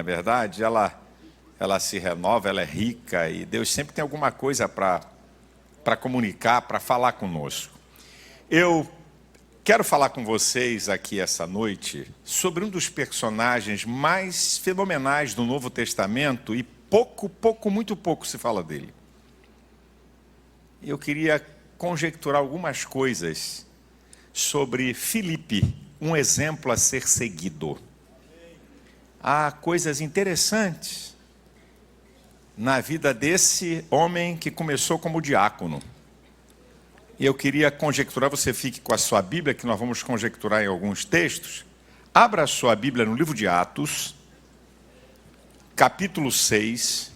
Na verdade, ela se renova, ela é rica e Deus sempre tem alguma coisa para comunicar, para falar conosco. Eu quero falar com vocês aqui essa noite sobre um dos personagens mais fenomenais do Novo Testamento e muito pouco se fala dele. Eu queria conjecturar algumas coisas sobre Filipe, um exemplo a ser seguido. Há coisas interessantes na vida desse homem que começou como diácono. E eu queria conjecturar, você fique com a sua Bíblia, que nós vamos conjecturar em alguns textos. Abra a sua Bíblia no livro de Atos, capítulo 6,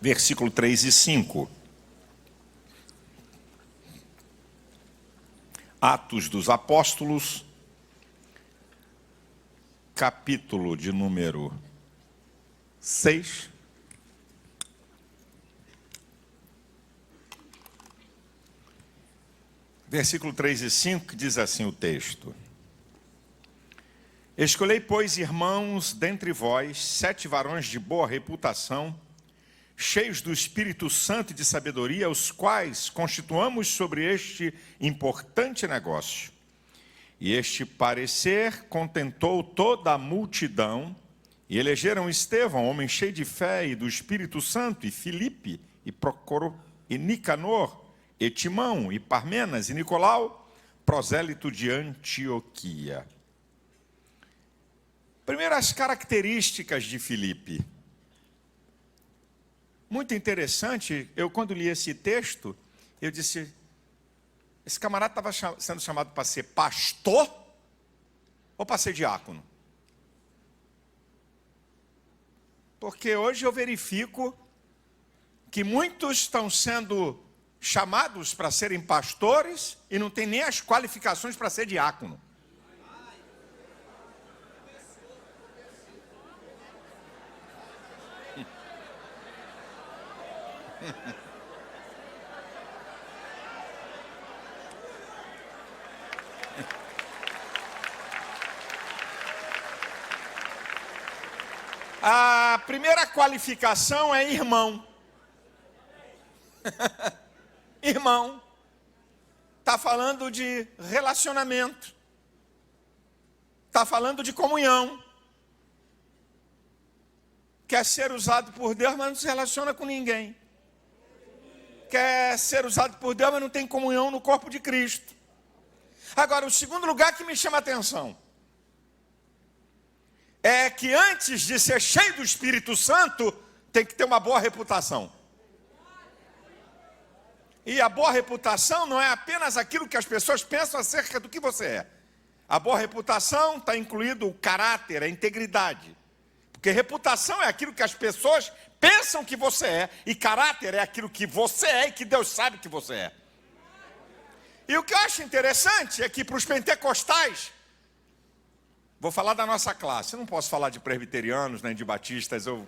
versículo 3 e 5. Atos dos Apóstolos, capítulo de número 6. Versículo 3 e 5, que diz assim o texto: Escolhei, pois, irmãos, dentre vós, 7 varões de boa reputação, cheios do Espírito Santo e de sabedoria, os quais constituamos sobre este importante negócio. E este parecer contentou toda a multidão, e elegeram Estevão, homem cheio de fé e do Espírito Santo, e Filipe, e Procoro, e Nicanor, e Timão, e Parmenas, e Nicolau, prosélito de Antioquia. Primeiras características de Filipe. Muito interessante, eu quando li esse texto, eu disse, esse camarada estava sendo chamado para ser pastor ou para ser diácono? Porque hoje eu verifico que muitos estão sendo chamados para serem pastores e não tem nem as qualificações para ser diácono. A primeira qualificação é irmão. Irmão. Está falando de relacionamento. Está falando de comunhão. Quer ser usado por Deus, mas não se relaciona com ninguém. Quer ser usado por Deus, mas não tem comunhão no corpo de Cristo. Agora, o segundo lugar que me chama a atenção é que antes de ser cheio do Espírito Santo, tem que ter uma boa reputação. E a boa reputação não é apenas aquilo que as pessoas pensam acerca do que você é. A boa reputação está incluído o caráter, a integridade. Porque reputação é aquilo que as pessoas pensam que você é, e caráter é aquilo que você é e que Deus sabe que você é. E o que eu acho interessante é que para os pentecostais, vou falar da nossa classe, eu não posso falar de presbiterianos nem de batistas, eu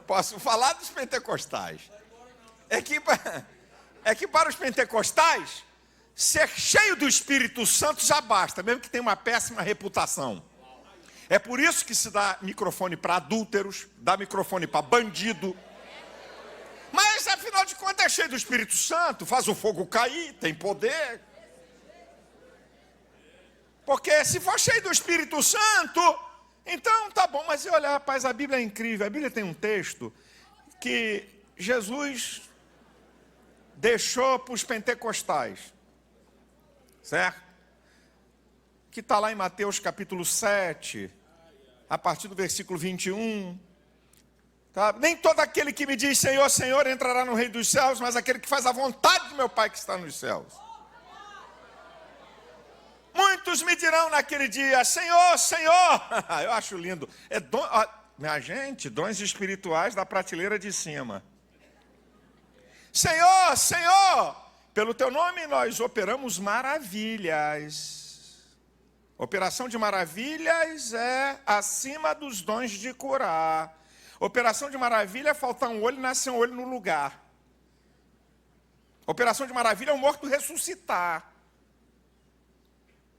posso falar dos pentecostais. É que para os pentecostais, ser cheio do Espírito Santo já basta, mesmo que tenha uma péssima reputação. É por isso que se dá microfone para adúlteros, dá microfone para bandido. Mas, afinal de contas, é cheio do Espírito Santo, faz o fogo cair, tem poder. Porque se for cheio do Espírito Santo, então tá bom. Mas olha, rapaz, a Bíblia é incrível. A Bíblia tem um texto que Jesus deixou para os pentecostais. Certo? Que está lá em Mateus capítulo 7, a partir do versículo 21. Tá? Nem todo aquele que me diz Senhor, Senhor entrará no reino dos céus, mas aquele que faz a vontade do meu Pai que está nos céus. Muitos me dirão naquele dia, Senhor, Senhor. Eu acho lindo. Minha gente, dons espirituais da prateleira de cima. Senhor, Senhor, pelo teu nome nós operamos maravilhas. Operação de maravilhas é acima dos dons de curar. Operação de maravilha é faltar um olho e nascer um olho no lugar. Operação de maravilha é o morto ressuscitar.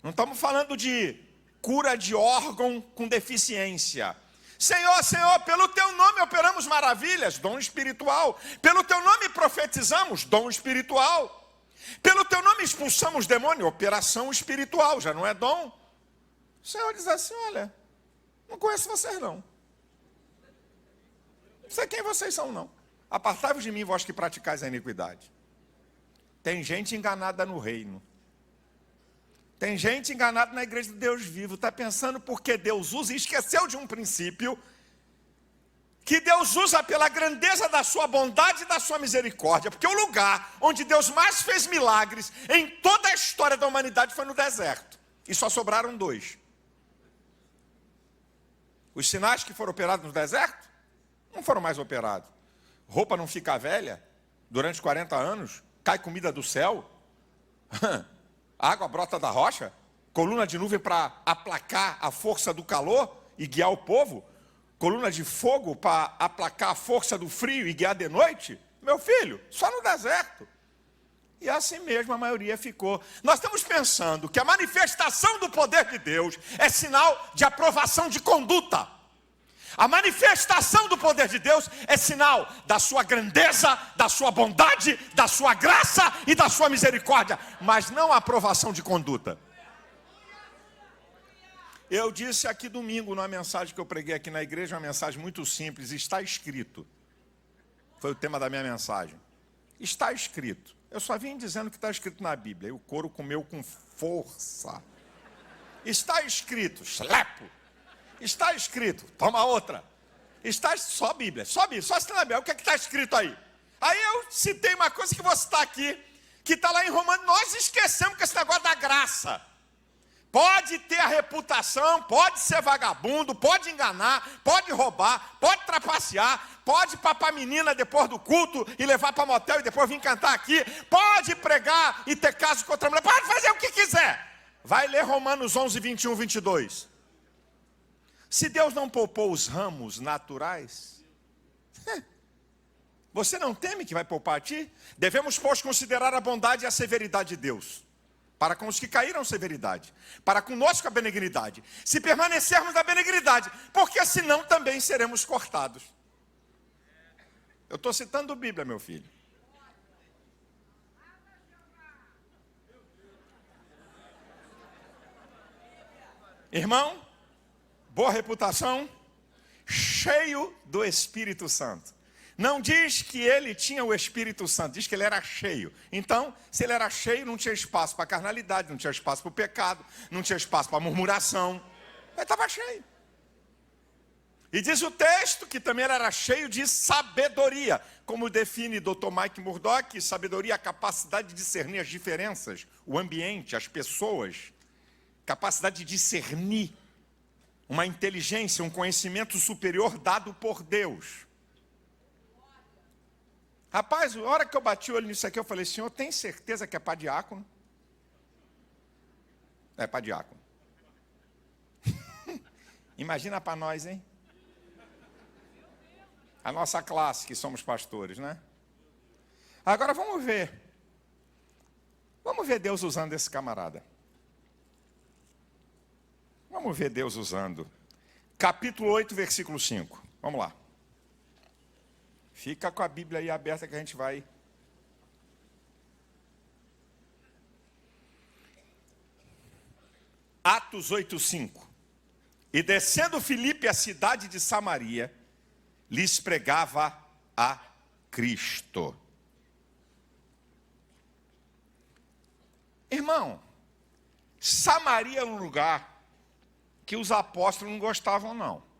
Não estamos falando de cura de órgão com deficiência. Senhor, Senhor, pelo teu nome operamos maravilhas, dom espiritual. Pelo teu nome profetizamos, dom espiritual. Pelo teu nome expulsamos demônio, operação espiritual, já não é dom. O Senhor diz assim, olha, não conheço vocês não. Não sei quem vocês são não. Apartai-vos de mim, vós que praticais a iniquidade. Tem gente enganada no reino. Tem gente enganada na igreja do Deus vivo. Está pensando porque Deus usa e esqueceu de um princípio. Que Deus usa pela grandeza da sua bondade e da sua misericórdia. Porque o lugar onde Deus mais fez milagres em toda a história da humanidade foi no deserto. E só sobraram 2. Os sinais que foram operados no deserto não foram mais operados. Roupa não fica velha durante 40 anos. Cai comida do céu. Água brota da rocha. Coluna de nuvem para aplacar a força do calor e guiar o povo. Coluna de fogo para aplacar a força do frio e guiar de noite. Meu filho, só no deserto. E assim mesmo a maioria ficou. Nós estamos pensando que a manifestação do poder de Deus é sinal de aprovação de conduta. A manifestação do poder de Deus é sinal da sua grandeza, da sua bondade, da sua graça e da sua misericórdia, mas não a aprovação de conduta. Eu disse aqui domingo, numa mensagem que eu preguei aqui na igreja, uma mensagem muito simples, está escrito. Foi o tema da minha mensagem. Está escrito. Eu só vim dizendo que está escrito na Bíblia, e o couro comeu com força. Está escrito, schlepo. Está escrito, toma outra. Está só Bíblia, só está na Bíblia. O que está escrito aí? Aí eu citei uma coisa que vou citar aqui, que está lá em Romanos. Nós esquecemos que esse negócio da graça. Pode ter a reputação, pode ser vagabundo, pode enganar, pode roubar, pode trapacear, pode papar menina depois do culto e levar para motel e depois vir cantar aqui, pode pregar e ter caso com outra mulher, pode fazer o que quiser. Vai ler Romanos 11, 21, 22. Se Deus não poupou os ramos naturais, você não teme que vai poupar a ti? Devemos, pois, considerar a bondade e a severidade de Deus. Para com os que caíram, severidade. Para conosco, a benignidade. Se permanecermos na benignidade, porque senão também seremos cortados. Eu estou citando a Bíblia, meu filho. Irmão, boa reputação, cheio do Espírito Santo. Não diz que ele tinha o Espírito Santo, diz que ele era cheio. Então, se ele era cheio, não tinha espaço para carnalidade, não tinha espaço para o pecado, não tinha espaço para murmuração. Ele estava cheio. E diz o texto que também ele era cheio de sabedoria. Como define Dr. Mike Murdock, sabedoria é a capacidade de discernir as diferenças, o ambiente, as pessoas. Capacidade de discernir. Uma inteligência, um conhecimento superior dado por Deus. Rapaz, a hora que eu bati o olho nisso aqui, eu falei, senhor, tem certeza que é para diácono? É para diácono. Imagina para nós, hein? A nossa classe, que somos pastores, né? Agora vamos ver. Vamos ver Deus usando esse camarada. Vamos ver Deus usando. Capítulo 8, versículo 5. Vamos lá. Fica com a Bíblia aí aberta que a gente vai. Atos 8, 5. E descendo Filipe à cidade de Samaria, lhes pregava a Cristo. Irmão, Samaria é um lugar que os apóstolos não gostavam, não.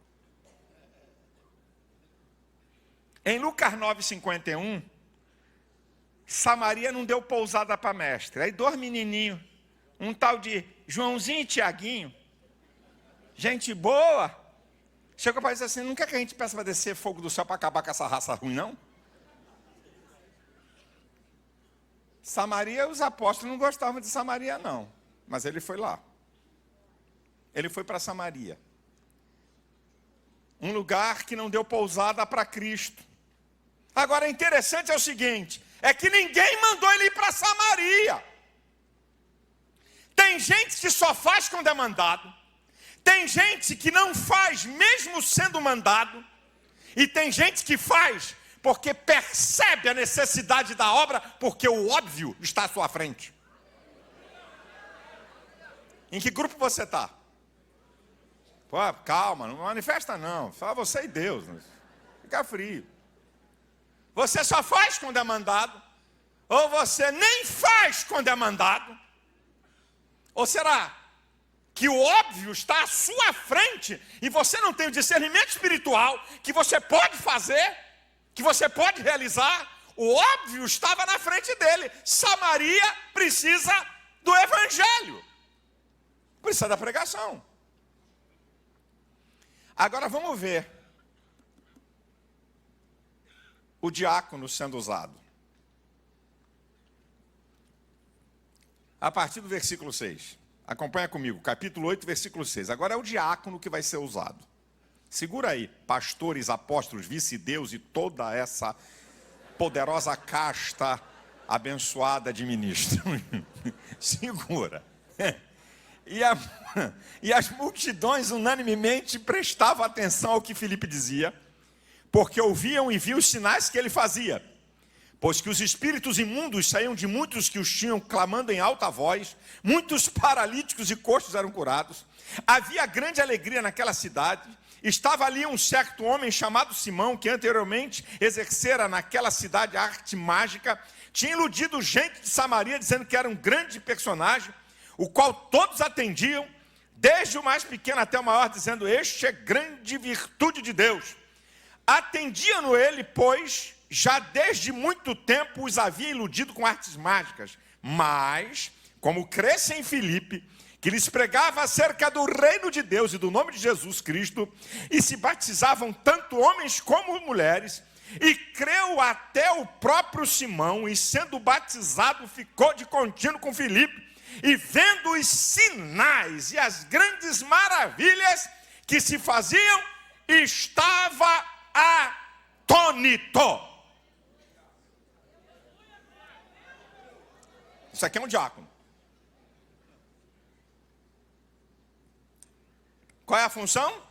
Em Lucas 9,51, Samaria não deu pousada para mestre. Aí 2 menininhos, um tal de Joãozinho e Tiaguinho, gente boa, chegou para dizer assim, não quer que a gente peça para descer fogo do céu para acabar com essa raça ruim, não? Samaria, os apóstolos não gostavam de Samaria, não. Mas ele foi lá. Ele foi para Samaria. Um lugar que não deu pousada para Cristo. Agora, interessante é o seguinte, é que ninguém mandou ele ir para Samaria. Tem gente que só faz quando é mandado. Tem gente que não faz mesmo sendo mandado. E tem gente que faz porque percebe a necessidade da obra, porque o óbvio está à sua frente. Em que grupo você está? Pô, calma, não manifesta não. Fala você e Deus. Fica frio. Você só faz quando é mandado? Ou você nem faz quando é mandado? Ou será que o óbvio está à sua frente e você não tem o discernimento espiritual que você pode fazer, que você pode realizar? O óbvio estava na frente dele. Samaria precisa do evangelho, precisa da pregação. Agora vamos ver o diácono sendo usado. A partir do versículo 6. Acompanha comigo, capítulo 8, versículo 6. Agora é o diácono que vai ser usado. Segura aí, pastores, apóstolos, vice-deus e toda essa poderosa casta abençoada de ministros. Segura. E as multidões unanimemente prestavam atenção ao que Filipe dizia, porque ouviam e viam os sinais que ele fazia. Pois que os espíritos imundos saíam de muitos que os tinham, clamando em alta voz, muitos paralíticos e coxos eram curados. Havia grande alegria naquela cidade. Estava ali um certo homem chamado Simão, que anteriormente exercera naquela cidade a arte mágica, tinha iludido gente de Samaria, dizendo que era um grande personagem, o qual todos atendiam, desde o mais pequeno até o maior, dizendo: este é grande virtude de Deus. Atendiam-no ele, pois já desde muito tempo os havia iludido com artes mágicas. Mas, como crescem em Filipe, que lhes pregava acerca do reino de Deus e do nome de Jesus Cristo, e se batizavam tanto homens como mulheres, e creu até o próprio Simão, e sendo batizado ficou de contínuo com Filipe, e vendo os sinais e as grandes maravilhas que se faziam, estava atônito. Isso aqui é um diácono. Qual é a função?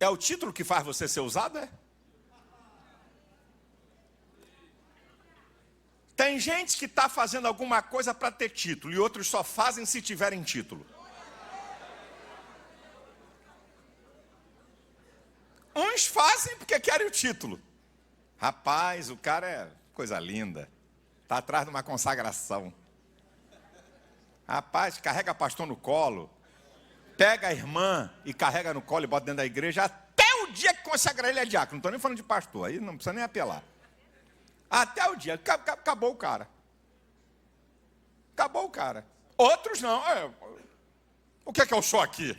É o título que faz você ser usado, é? Tem gente que está fazendo alguma coisa para ter título, e outros só fazem se tiverem título. Uns fazem porque querem o título. Rapaz, o cara é coisa linda. Está atrás de uma consagração. Rapaz, carrega pastor no colo. Pega a irmã e carrega no colo e bota dentro da igreja. Até o dia que consagra ele é diácono. Não estou nem falando de pastor. Aí não precisa nem apelar. Até o dia. Acabou o cara. Acabou o cara. Outros não. O que é que eu sou aqui?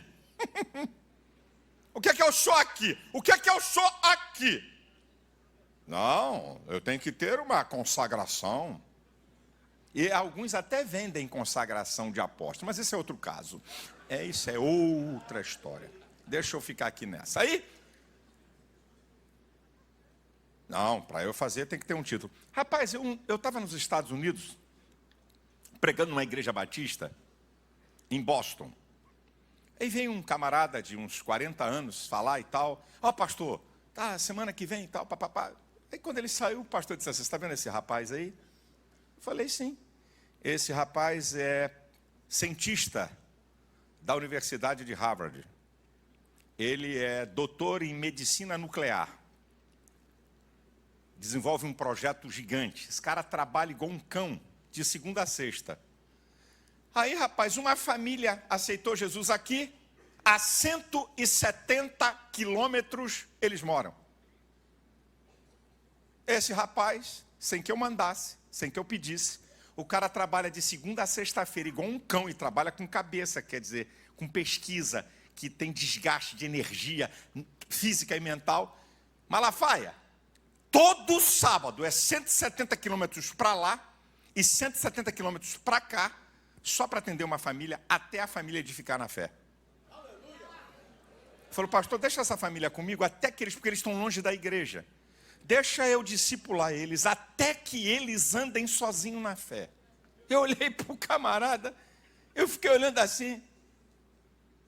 O que é que eu sou aqui? O que é que eu sou aqui? Não, eu tenho que ter uma consagração. E alguns até vendem consagração de apóstolo, mas esse é outro caso. Isso é outra história. Deixa eu ficar aqui nessa. Aí, não, para eu fazer tem que ter um título. Rapaz, eu estava nos Estados Unidos, pregando numa igreja batista, em Boston. Aí vem um camarada de uns 40 anos falar e tal. Ó, pastor, tá, semana que vem e tal, papapá. Aí quando ele saiu, o pastor disse assim: você está vendo esse rapaz aí? Eu falei, sim. Esse rapaz é cientista da Universidade de Harvard. Ele é doutor em medicina nuclear. Desenvolve um projeto gigante. Esse cara trabalha igual um cão, de segunda a sexta. Aí, rapaz, uma família aceitou Jesus aqui, a 170 quilômetros eles moram. Esse rapaz, sem que eu mandasse, sem que eu pedisse, o cara trabalha de segunda a sexta-feira igual um cão e trabalha com cabeça, quer dizer, com pesquisa, que tem desgaste de energia física e mental. Malafaia, todo sábado é 170 quilômetros para lá e 170 quilômetros para cá, só para atender uma família, até a família edificar na fé. Falou, pastor, deixa essa família comigo, até que porque eles estão longe da igreja. deixa eu discipular eles até que eles andem sozinhos na fé. Eu olhei para o camarada, eu fiquei olhando assim,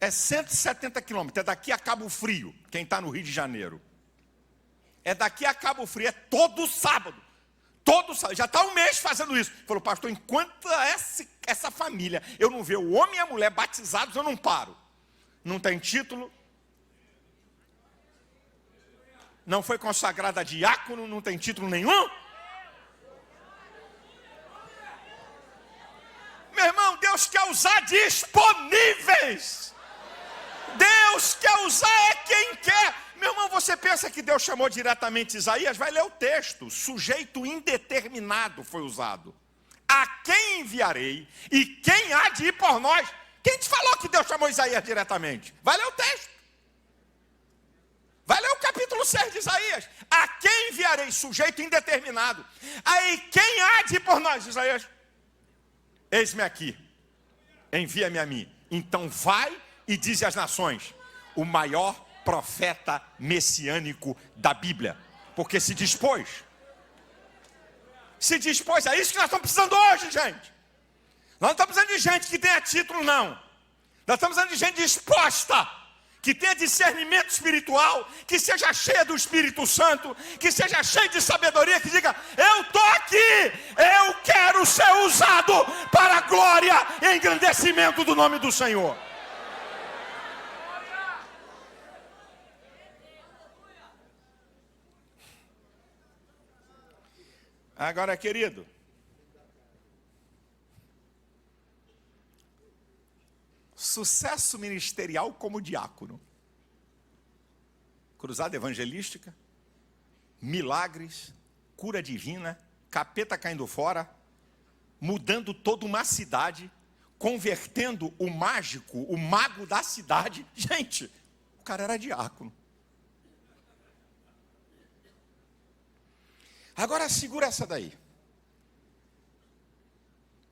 é 170 quilômetros, é daqui a Cabo Frio, quem está no Rio de Janeiro. É daqui a Cabo Frio, é todo sábado, já está um mês fazendo isso. Falou, pastor, enquanto essa família, eu não ver o homem e a mulher batizados, eu não paro. Não tem título, não foi consagrada a diácono, não tem título nenhum. Meu irmão, Deus quer usar disponíveis. Deus quer usar é quem quer. Meu irmão, você pensa que Deus chamou diretamente Isaías? Vai ler o texto. Sujeito indeterminado foi usado. A quem enviarei e quem há de ir por nós? Quem te falou que Deus chamou Isaías diretamente? Vai ler o texto. Vai ler o capítulo 6 de Isaías. A quem enviarei? Sujeito indeterminado. Aí quem há de ir por nós? Isaías, eis-me aqui. Envia-me a mim. Então vai e diz às nações, o maior profeta messiânico da Bíblia. Porque se dispôs. É isso que nós estamos precisando hoje, gente. Nós não estamos precisando de gente que tenha título, não. Nós estamos precisando de gente disposta, que tenha discernimento espiritual, que seja cheia do Espírito Santo, que seja cheia de sabedoria, que diga, eu estou aqui, eu quero ser usado para a glória e engrandecimento do nome do Senhor. Agora, querido, sucesso ministerial como diácono, cruzada evangelística, milagres, cura divina, capeta caindo fora, mudando toda uma cidade, convertendo o mágico, o mago da cidade. Gente, o cara era diácono. Agora segura essa daí.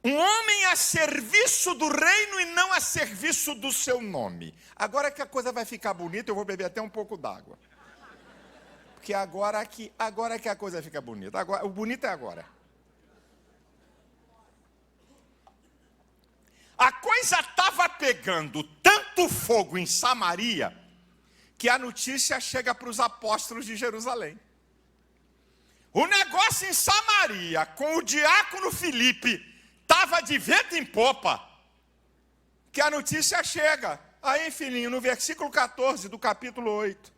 Um homem a serviço do reino e não a serviço do seu nome. Agora que a coisa vai ficar bonita, eu vou beber até um pouco d'água. Porque agora que a coisa fica bonita. Agora, o bonito é agora. A coisa estava pegando tanto fogo em Samaria, que a notícia chega para os apóstolos de Jerusalém. O negócio em Samaria, com o diácono Filipe, estava de vento em popa, que a notícia chega. Aí, filhinho, no versículo 14 do capítulo 8.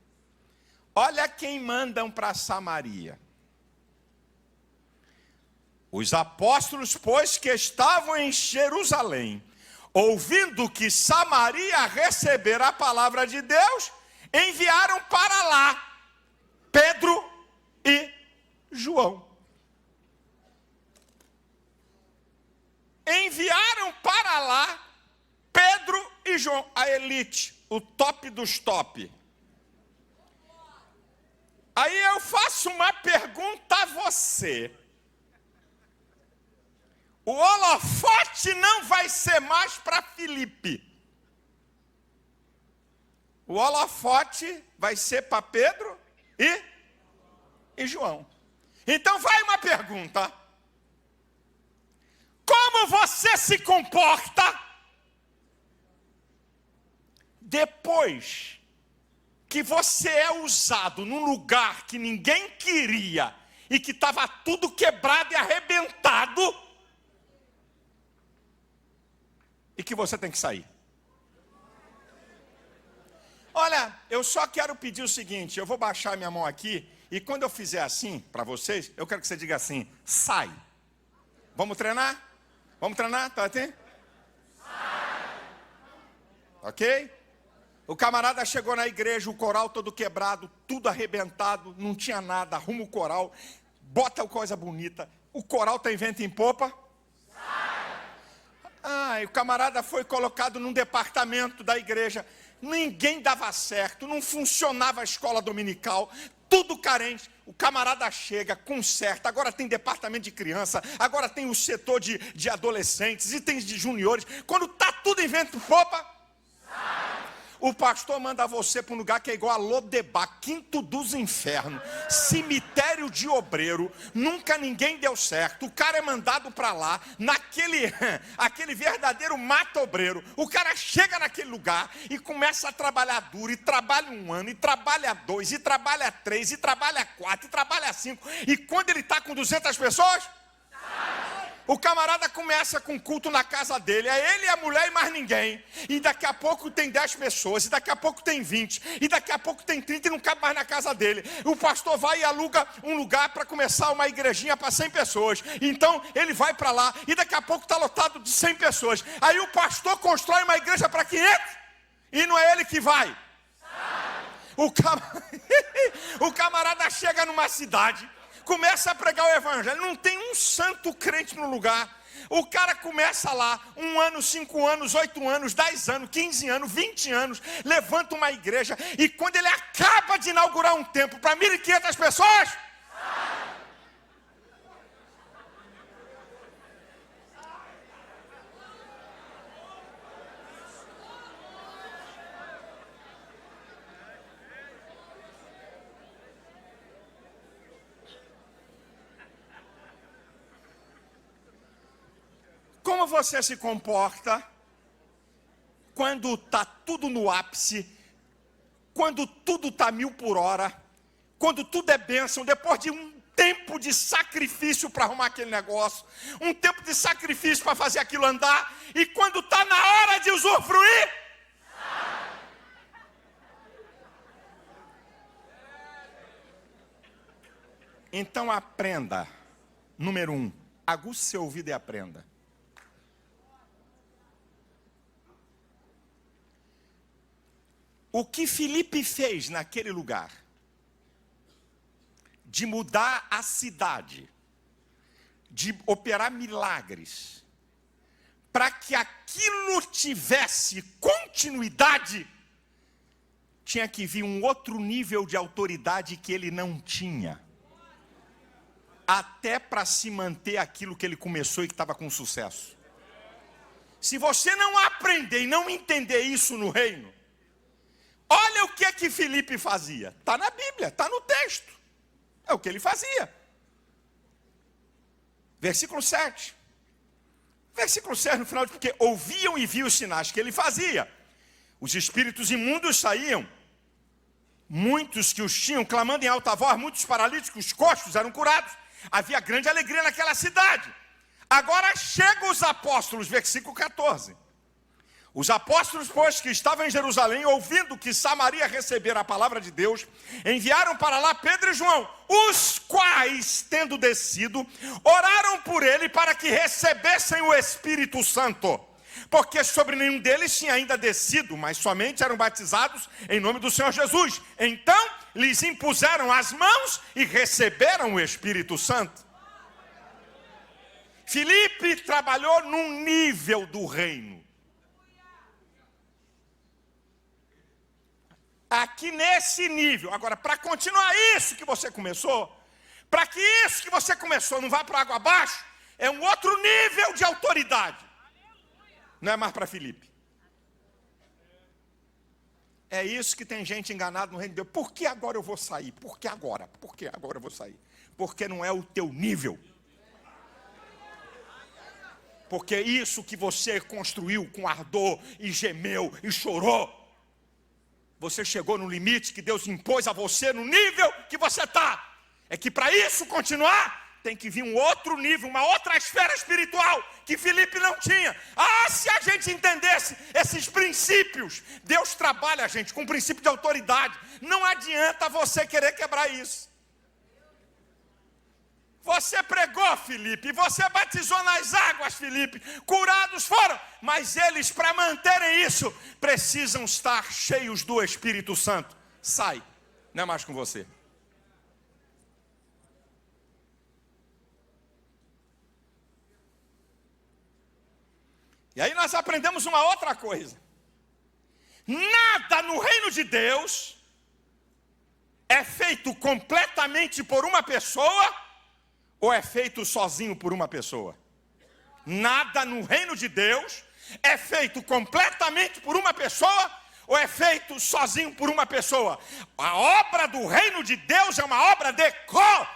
Olha quem mandam para Samaria. Os apóstolos, pois, que estavam em Jerusalém, ouvindo que Samaria recebera a palavra de Deus, enviaram para lá Pedro e João. Enviaram para lá Pedro e João, a elite, o top dos top. Aí eu faço uma pergunta a você. O holofote não vai ser mais para Filipe. O holofote vai ser para Pedro e João. Então vai uma pergunta. Como você se comporta depois que você é usado num lugar que ninguém queria e que estava tudo quebrado e arrebentado e que você tem que sair? Olha, eu só quero pedir o seguinte, eu vou baixar minha mão aqui e quando eu fizer assim para vocês, eu quero que você diga assim, sai. Vamos treinar? Vamos treinar? Tá assim? Ok? O camarada chegou na igreja, o coral todo quebrado, tudo arrebentado, não tinha nada, arruma o coral, bota coisa bonita. O coral tem vento em popa? E o camarada foi colocado num departamento da igreja. Ninguém dava certo, não funcionava a escola dominical, tudo carente. O camarada chega, conserta, agora tem departamento de criança, agora tem o setor de adolescentes, e tem de juniores. Quando está tudo em vento em popa, O pastor manda você para um lugar que é igual a Lodebar, quinto dos infernos, cemitério de obreiro, nunca ninguém deu certo. O cara é mandado para lá, aquele verdadeiro mata-obreiro. O cara chega naquele lugar e começa a trabalhar duro, e trabalha 1 ano, e trabalha 2, e trabalha 3, e trabalha 4, e trabalha 5. E quando ele está com 200 pessoas... O camarada começa com culto na casa dele, é ele, a mulher e mais ninguém. E daqui a pouco tem 10 pessoas, e daqui a pouco tem 20, e daqui a pouco tem 30 e não cabe mais na casa dele. O pastor vai e aluga um lugar para começar uma igrejinha para 100 pessoas. Então ele vai para lá e daqui a pouco está lotado de 100 pessoas. Aí o pastor constrói uma igreja para 500 e não é ele que vai. O camarada chega numa cidade, começa a pregar o evangelho, não tem um santo crente no lugar. O cara começa lá, 1 ano, 5 anos, 8 anos, 10 anos, 15 anos, 20 anos, levanta uma igreja, e quando ele acaba de inaugurar um templo para 1.500 pessoas, como você se comporta quando está tudo no ápice, quando tudo está 1000 por hora, quando tudo é bênção, depois de um tempo de sacrifício para arrumar aquele negócio, um tempo de sacrifício para fazer aquilo andar, e quando está na hora de usufruir, então aprenda. Número 1, aguce seu ouvido e aprenda. O que Filipe fez naquele lugar, de mudar a cidade, de operar milagres, para que aquilo tivesse continuidade, tinha que vir um outro nível de autoridade que ele não tinha, até para se manter aquilo que ele começou e que estava com sucesso. Se você não aprender e não entender isso no reino, olha o que Filipe fazia. Está na Bíblia, está no texto. É o que ele fazia. Versículo 7. Versículo 7 no final, porque ouviam e viam os sinais que ele fazia. Os espíritos imundos saíam. Muitos que os tinham, clamando em alta voz, muitos paralíticos, coxos eram curados. Havia grande alegria naquela cidade. Agora chegam os apóstolos, versículo 14. Os apóstolos, pois, que estavam em Jerusalém, ouvindo que Samaria recebera a palavra de Deus, enviaram para lá Pedro e João, os quais, tendo descido, oraram por ele para que recebessem o Espírito Santo, porque sobre nenhum deles tinha ainda descido, mas somente eram batizados em nome do Senhor Jesus. Então lhes impuseram as mãos e receberam o Espírito Santo. Filipe trabalhou num nível do reino. Aqui nesse nível. Agora, para continuar isso que você começou, para que isso que você começou não vá para água abaixo, é um outro nível de autoridade. Não é mais para Filipe. É isso que tem gente enganada no reino de Deus. Por que agora eu vou sair? Por que agora? Por que agora eu vou sair? Porque não é o teu nível. Porque isso que você construiu com ardor e gemeu e chorou, você chegou no limite que Deus impôs a você no nível que você está. É que para isso continuar, tem que vir um outro nível, uma outra esfera espiritual que Filipe não tinha. Ah, se a gente entendesse esses princípios, Deus trabalha a gente com princípio de autoridade. Não adianta você querer quebrar isso. Você pregou, Filipe, você batizou nas águas, Filipe, curados foram, mas eles, para manterem isso, precisam estar cheios do Espírito Santo. Sai, não é mais com você. E aí nós aprendemos uma outra coisa. Nada no reino de Deus é feito completamente por uma pessoa, ou é feito sozinho por uma pessoa. Nada no reino de Deus é feito completamente por uma pessoa, ou é feito sozinho por uma pessoa. A obra do reino de Deus é uma obra de cooperação.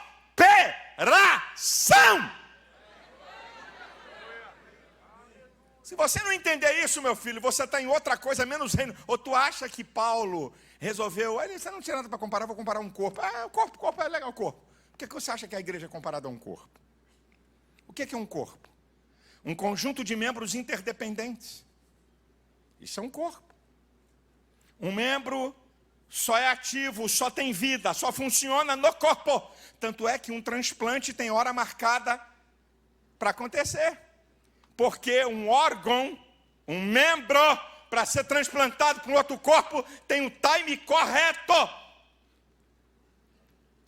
Se você não entender isso, meu filho, você está em outra coisa menos reino. Ou tu acha que Paulo resolveu, você não tinha nada para comparar, vou comparar um corpo. O corpo é legal, o corpo. Por que você acha que a igreja é comparada a um corpo? O que é um corpo? Um conjunto de membros interdependentes. Isso é um corpo. Um membro só é ativo, só tem vida, só funciona no corpo. Tanto é que um transplante tem hora marcada para acontecer. Porque um órgão, um membro, para ser transplantado para um outro corpo, tem o time correto.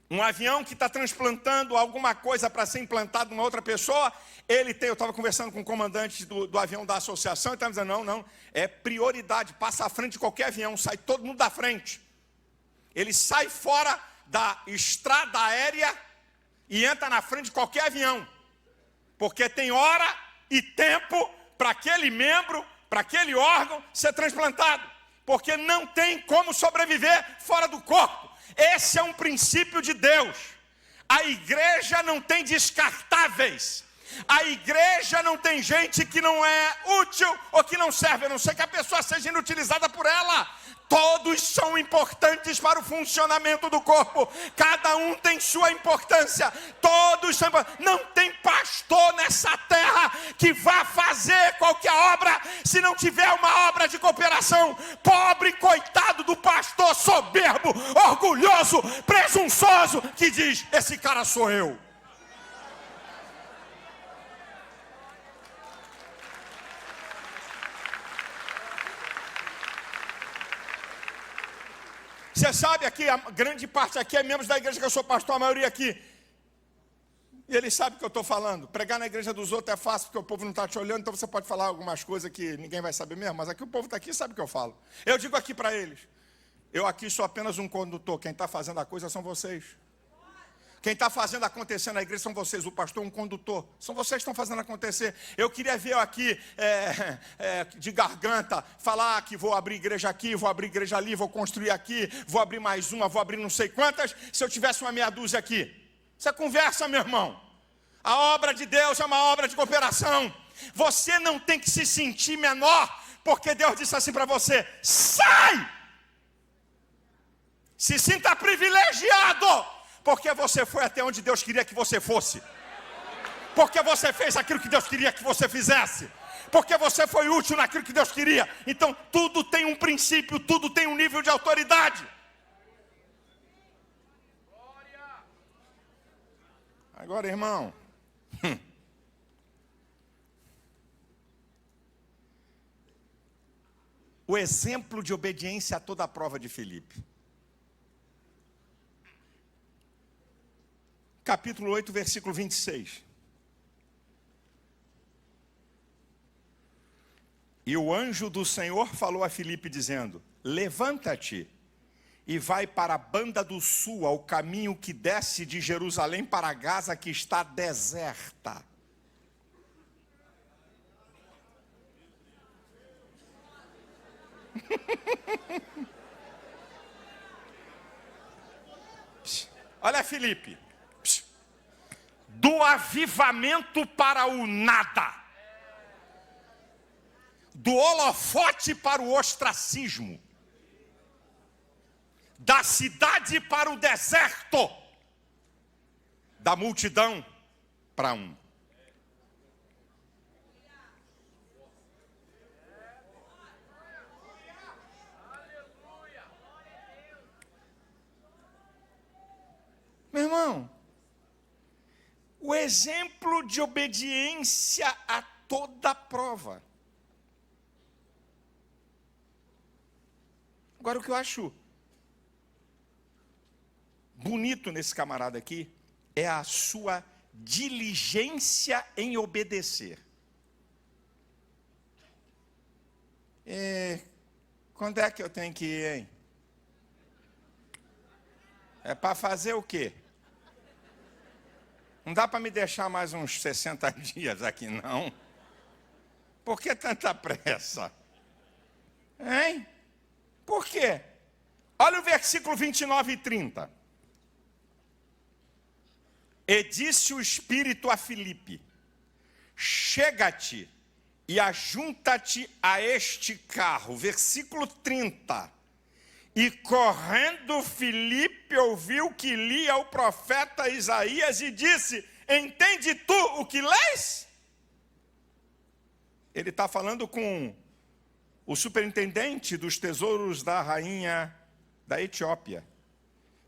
Um avião que está transplantando alguma coisa para ser implantado numa outra pessoa, eu estava conversando com o comandante do avião da associação, e estava dizendo, não, é prioridade, passa à frente de qualquer avião, sai todo mundo da frente. Ele sai fora da estrada aérea e entra na frente de qualquer avião. Porque tem hora e tempo para aquele membro, para aquele órgão ser transplantado. Porque não tem como sobreviver fora do corpo. Esse é um princípio de Deus. A igreja não tem descartáveis. A igreja não tem gente que não é útil ou que não serve, a não ser que a pessoa seja inutilizada por ela. Todos são importantes para o funcionamento do corpo. Cada um tem sua importância. Todos são. Não tem pastor nessa terra que vá fazer qualquer obra se não tiver uma obra de cooperação. Pobre coitado do pastor soberbo, orgulhoso, presunçoso, que diz, esse cara sou eu. Você sabe aqui, a grande parte aqui é membros da igreja que eu sou pastor, a maioria aqui. E eles sabem o que eu estou falando. Pregar na igreja dos outros é fácil, porque o povo não está te olhando, então você pode falar algumas coisas que ninguém vai saber mesmo, mas aqui o povo está aqui e sabe o que eu falo. Eu digo aqui para eles, eu aqui sou apenas um condutor, quem está fazendo a coisa são vocês. Quem está fazendo acontecer na igreja são vocês, o pastor é um condutor. São vocês que estão fazendo acontecer. Eu queria ver eu aqui, de garganta, falar que vou abrir igreja aqui, vou abrir igreja ali, vou construir aqui, vou abrir mais uma, vou abrir não sei quantas, se eu tivesse uma meia dúzia aqui. Isso é conversa, meu irmão. A obra de Deus é uma obra de cooperação. Você não tem que se sentir menor, porque Deus disse assim para você, sai! Se sinta privilegiado, porque você foi até onde Deus queria que você fosse. Porque você fez aquilo que Deus queria que você fizesse. Porque você foi útil naquilo que Deus queria. Então, tudo tem um princípio, tudo tem um nível de autoridade. Agora, irmão. O exemplo de obediência a toda a prova de Filipe. Capítulo 8, versículo 26. E o anjo do Senhor falou a Filipe dizendo, levanta-te e vai para a banda do sul, ao caminho que desce de Jerusalém para Gaza, que está deserta. Olha, Filipe. Do avivamento para o nada. Do holofote para o ostracismo. Da cidade para o deserto. Da multidão para um. Meu irmão, o exemplo de obediência a toda prova. Agora, o que eu acho bonito nesse camarada aqui é a sua diligência em obedecer. Quando é que eu tenho que ir, hein? É para fazer o quê? Não dá para me deixar mais uns 60 dias aqui, não? Por que tanta pressa? Hein? Por quê? Olha o versículo 29 e 30. E disse o Espírito a Filipe: chega-te e ajunta-te a este carro. Versículo 30. E correndo Filipe ouviu que lia o profeta Isaías e disse: entende tu o que lês? Ele está falando com o superintendente dos tesouros da rainha da Etiópia.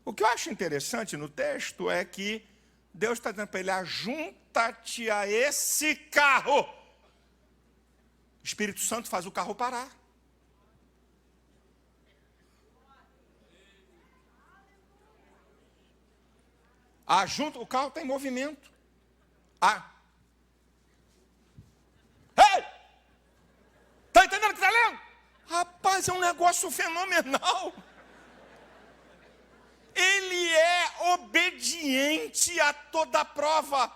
O que eu acho interessante no texto é que Deus está dizendo para ele: junta-te a esse carro. O Espírito Santo faz o carro parar. O carro está em movimento. Ei! Está entendendo o que está lendo? Rapaz, é um negócio fenomenal. Ele é obediente a toda prova.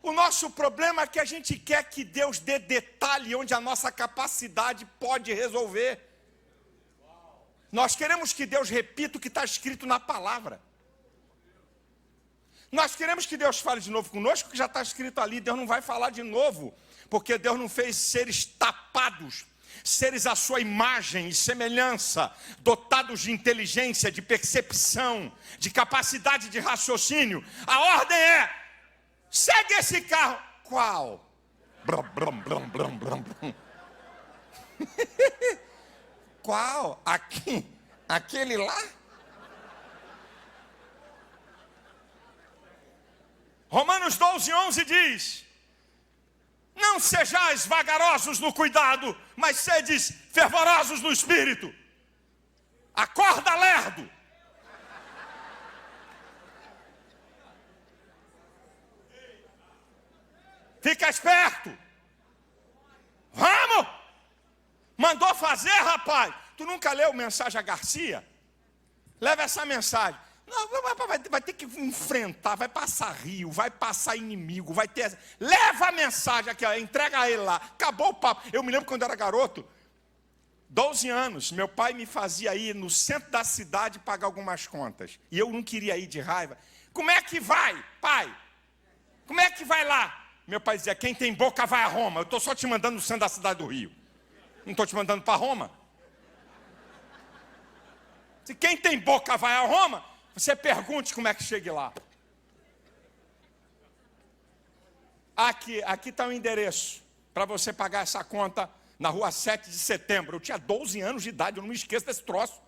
O nosso problema é que a gente quer que Deus dê detalhe onde a nossa capacidade pode resolver. Nós queremos que Deus repita o que está escrito na palavra. Nós queremos que Deus fale de novo conosco, que já está escrito ali. Deus não vai falar de novo, porque Deus não fez seres tapados, seres à sua imagem e semelhança, dotados de inteligência, de percepção, de capacidade de raciocínio. A ordem é: segue esse carro. Qual? Brum, brum, brum, brum, brum, brum. Qual? Aqui? Aquele lá? Romanos 12:11 diz: não sejais vagarosos no cuidado, mas sedes fervorosos no espírito. Acorda, lerdo. Fica esperto. Vamos! Mandou fazer, rapaz. Tu nunca leu Mensagem a Garcia? Leva essa mensagem. Não, vai ter que enfrentar, vai passar rio, vai passar inimigo, vai ter... Leva a mensagem aqui, ó, entrega a ele lá. Acabou o papo. Eu me lembro quando eu era garoto, 12 anos, meu pai me fazia ir no centro da cidade pagar algumas contas. E eu não queria ir de raiva. Como é que vai, pai? Como é que vai lá? Meu pai dizia: quem tem boca vai a Roma. Eu estou só te mandando no centro da cidade do Rio. Não estou te mandando para Roma. Se quem tem boca vai a Roma, você pergunte como é que chegue lá. Aqui está o endereço para você pagar essa conta na rua 7 de setembro. Eu tinha 12 anos de idade, eu não me esqueço desse troço.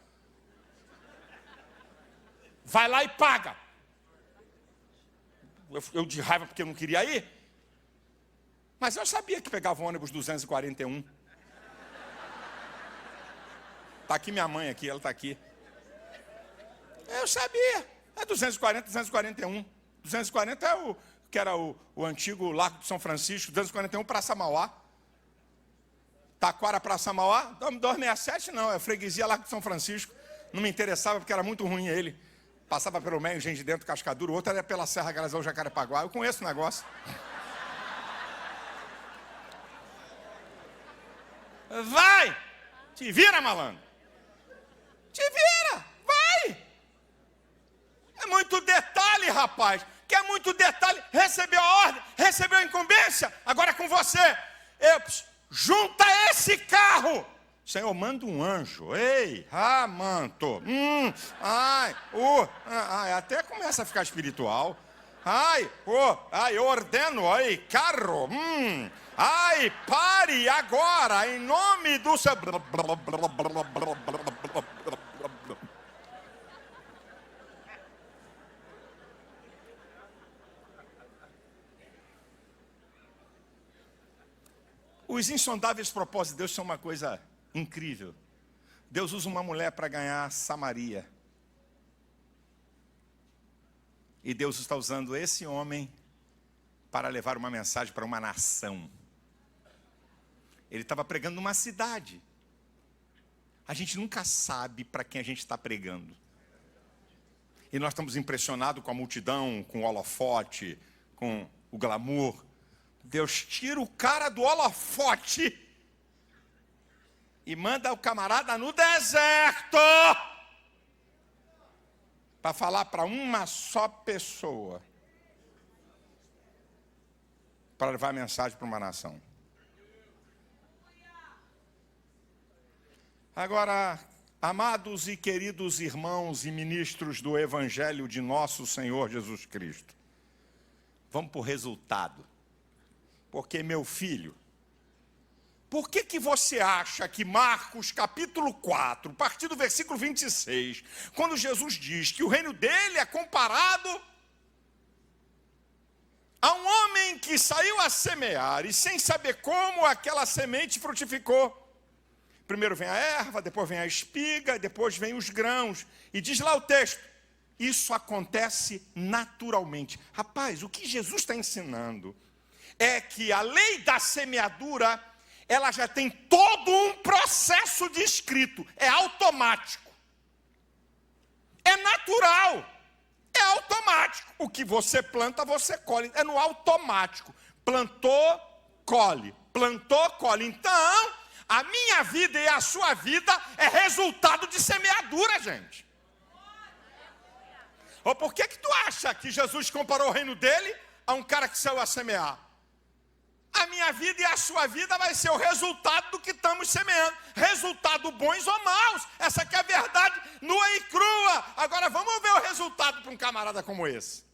Vai lá e paga. Eu de raiva porque eu não queria ir. Mas eu sabia que pegava o ônibus 241. Está aqui minha mãe aqui, ela está aqui. Eu sabia. É 240, 241. 240 é o que era o antigo Largo de São Francisco. 241 Praça Mauá. Taquara Praça Mauá. 267 não, é freguesia Largo de São Francisco. Não me interessava porque era muito ruim ele. Passava pelo meio, gente de dentro, Cascadura. O outro era pela Serra Galazão, Jacarepaguá. Eu conheço o negócio. Vai! Te vira, malandro. Te vira! Vai! É muito detalhe, rapaz. Quer muito detalhe? Recebeu a ordem, recebeu a incumbência. Agora é com você. Junta esse carro. Senhor, manda um anjo. Ei, manto. Até começa a ficar espiritual. Eu ordeno aí, carro. Pare agora, em nome do seu... Os insondáveis propósitos de Deus são uma coisa incrível. Deus usa uma mulher para ganhar Samaria. E Deus está usando esse homem para levar uma mensagem para uma nação. Ele estava pregando numa cidade. A gente nunca sabe para quem a gente está pregando. E nós estamos impressionados com a multidão, com o holofote, com o glamour. Deus tira o cara do holofote e manda o camarada no deserto para falar para uma só pessoa, para levar a mensagem para uma nação. Agora, amados e queridos irmãos e ministros do Evangelho de nosso Senhor Jesus Cristo, vamos para o resultado. Porque, meu filho, por que você acha que Marcos capítulo 4, a partir do versículo 26, quando Jesus diz que o reino dele é comparado a um homem que saiu a semear e sem saber como aquela semente frutificou? Primeiro vem a erva, depois vem a espiga, depois vem os grãos. E diz lá o texto, isso acontece naturalmente. Rapaz, o que Jesus está ensinando é que a lei da semeadura, ela já tem todo um processo descrito. É automático. É natural. É automático. O que você planta, você colhe. É no automático. Plantou, colhe. Plantou, colhe. Então, a minha vida e a sua vida é resultado de semeadura, gente. Ou por que tu acha que Jesus comparou o reino dele a um cara que saiu a semear? A minha vida e a sua vida vai ser o resultado do que estamos semeando. Resultado bons ou maus. Essa aqui é a verdade nua e crua. Agora vamos ver o resultado para um camarada como esse.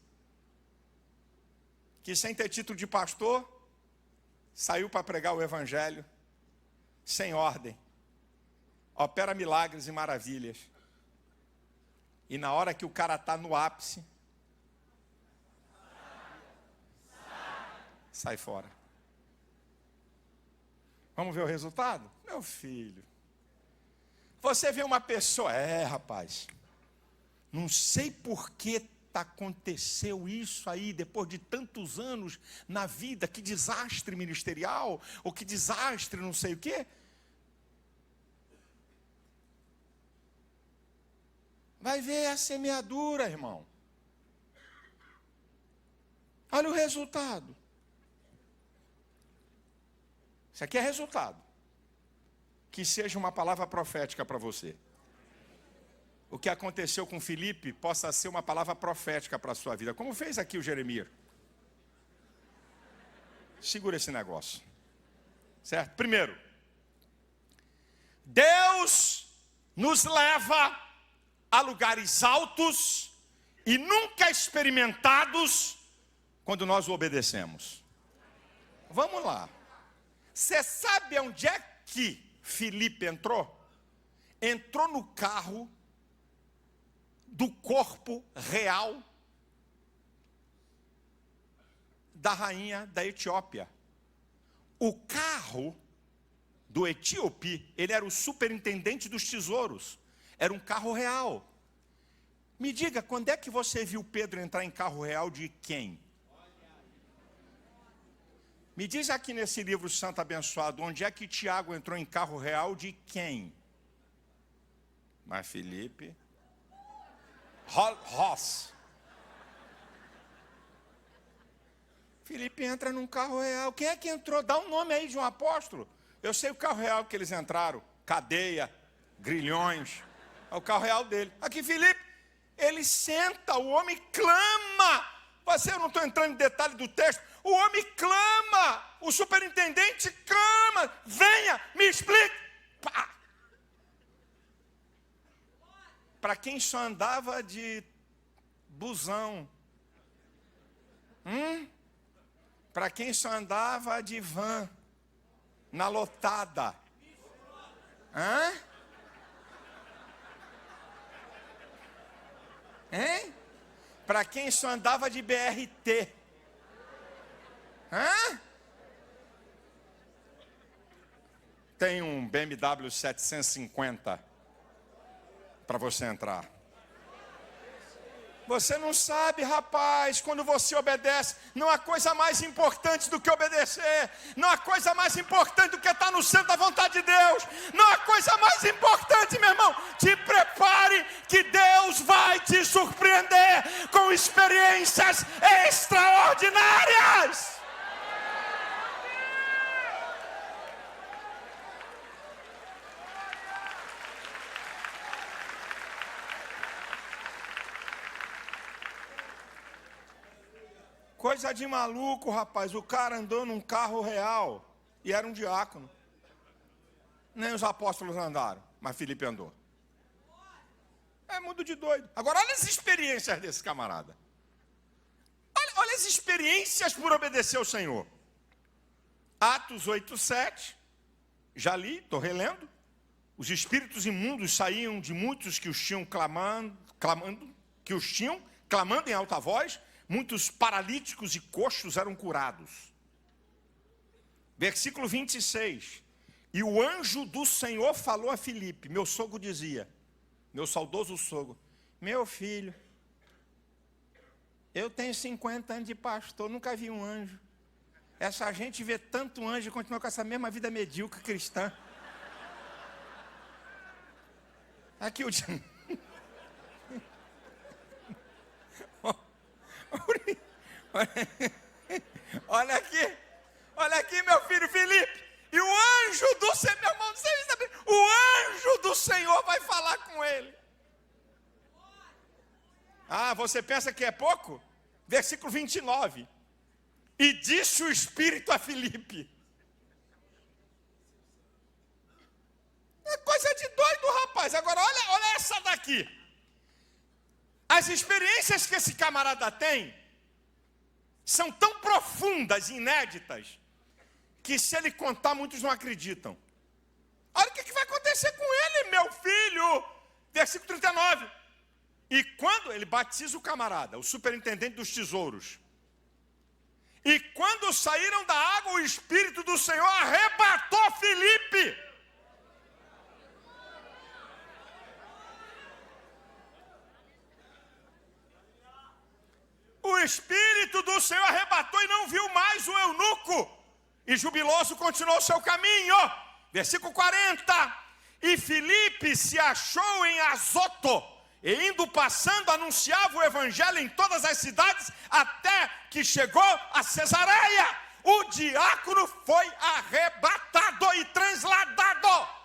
Que sem ter título de pastor, saiu para pregar o evangelho, sem ordem. Opera milagres e maravilhas. E na hora que o cara está no ápice, sai fora. Vamos ver o resultado? Meu filho, você vê uma pessoa, rapaz, não sei por que aconteceu isso aí, depois de tantos anos na vida, que desastre ministerial, ou que desastre não sei o quê. Vai ver a semeadura, irmão. Olha o resultado. Isso aqui é resultado. Que seja uma palavra profética para você. O que aconteceu com Filipe possa ser uma palavra profética para a sua vida. Como fez aqui o Jeremias. Segura esse negócio. Certo? Primeiro, Deus nos leva a lugares altos e nunca experimentados quando nós o obedecemos. Vamos lá. Você sabe onde é que Filipe entrou? Entrou no carro do corpo real da rainha da Etiópia. O carro do etíope, ele era o superintendente dos tesouros. Era um carro real. Me diga, quando é que você viu Pedro entrar em carro real de quem? Me diz aqui nesse livro santo abençoado, onde é que Tiago entrou em carro real de quem? Mas Filipe... Ross. Filipe entra num carro real. Quem é que entrou? Dá um nome aí de um apóstolo. Eu sei o carro real que eles entraram. Cadeia, grilhões. É o carro real dele. Aqui Filipe, ele senta, o homem clama. Eu não estou entrando em detalhe do texto. O homem clama. O superintendente clama. Venha, me explique. Pá. Para quem só andava de busão. Para quem só andava de van. Na lotada. Hein? Para quem só andava de BRT. Tem um BMW 750 para você entrar. Você não sabe, rapaz, quando você obedece, não há coisa mais importante do que obedecer. Não há coisa mais importante do que estar no centro da vontade de Deus. Não há coisa mais importante, meu irmão. Te prepare que Deus vai te surpreender com experiências extraordinárias. Coisa de maluco, rapaz. O cara andou num carro real e era um diácono. Nem os apóstolos andaram, mas Filipe andou. É mundo de doido. Agora, olha as experiências desse camarada. Olha as experiências por obedecer ao Senhor. Atos 8:7. Já li, estou relendo. Os espíritos imundos saíam de muitos que os tinham clamando em alta voz. Muitos paralíticos e coxos eram curados. Versículo 26. E o anjo do Senhor falou a Filipe. Meu sogro dizia, meu saudoso sogro, meu filho, eu tenho 50 anos de pastor, nunca vi um anjo. Essa gente vê tanto anjo e continua com essa mesma vida medíocre cristã. Aqui o dia. Olha aqui, meu filho Filipe. E o anjo do Senhor, meu irmão, você sabe, o anjo do Senhor vai falar com ele. Ah, você pensa que é pouco? Versículo 29. E disse o Espírito a Filipe. É coisa de doido, rapaz. Agora, olha essa daqui. As experiências que esse camarada tem são tão profundas e inéditas que se ele contar, muitos não acreditam. Olha o que vai acontecer com ele, meu filho. Versículo 39. E quando ele batiza o camarada, o superintendente dos tesouros, e quando saíram da água, o Espírito do Senhor arrebatou Filipe. O Espírito do Senhor arrebatou e não viu mais o eunuco. E jubiloso continuou seu caminho. Versículo 40. E Filipe se achou em Azoto, e indo passando anunciava o evangelho em todas as cidades, até que chegou a Cesareia. O diácono foi arrebatado e transladado.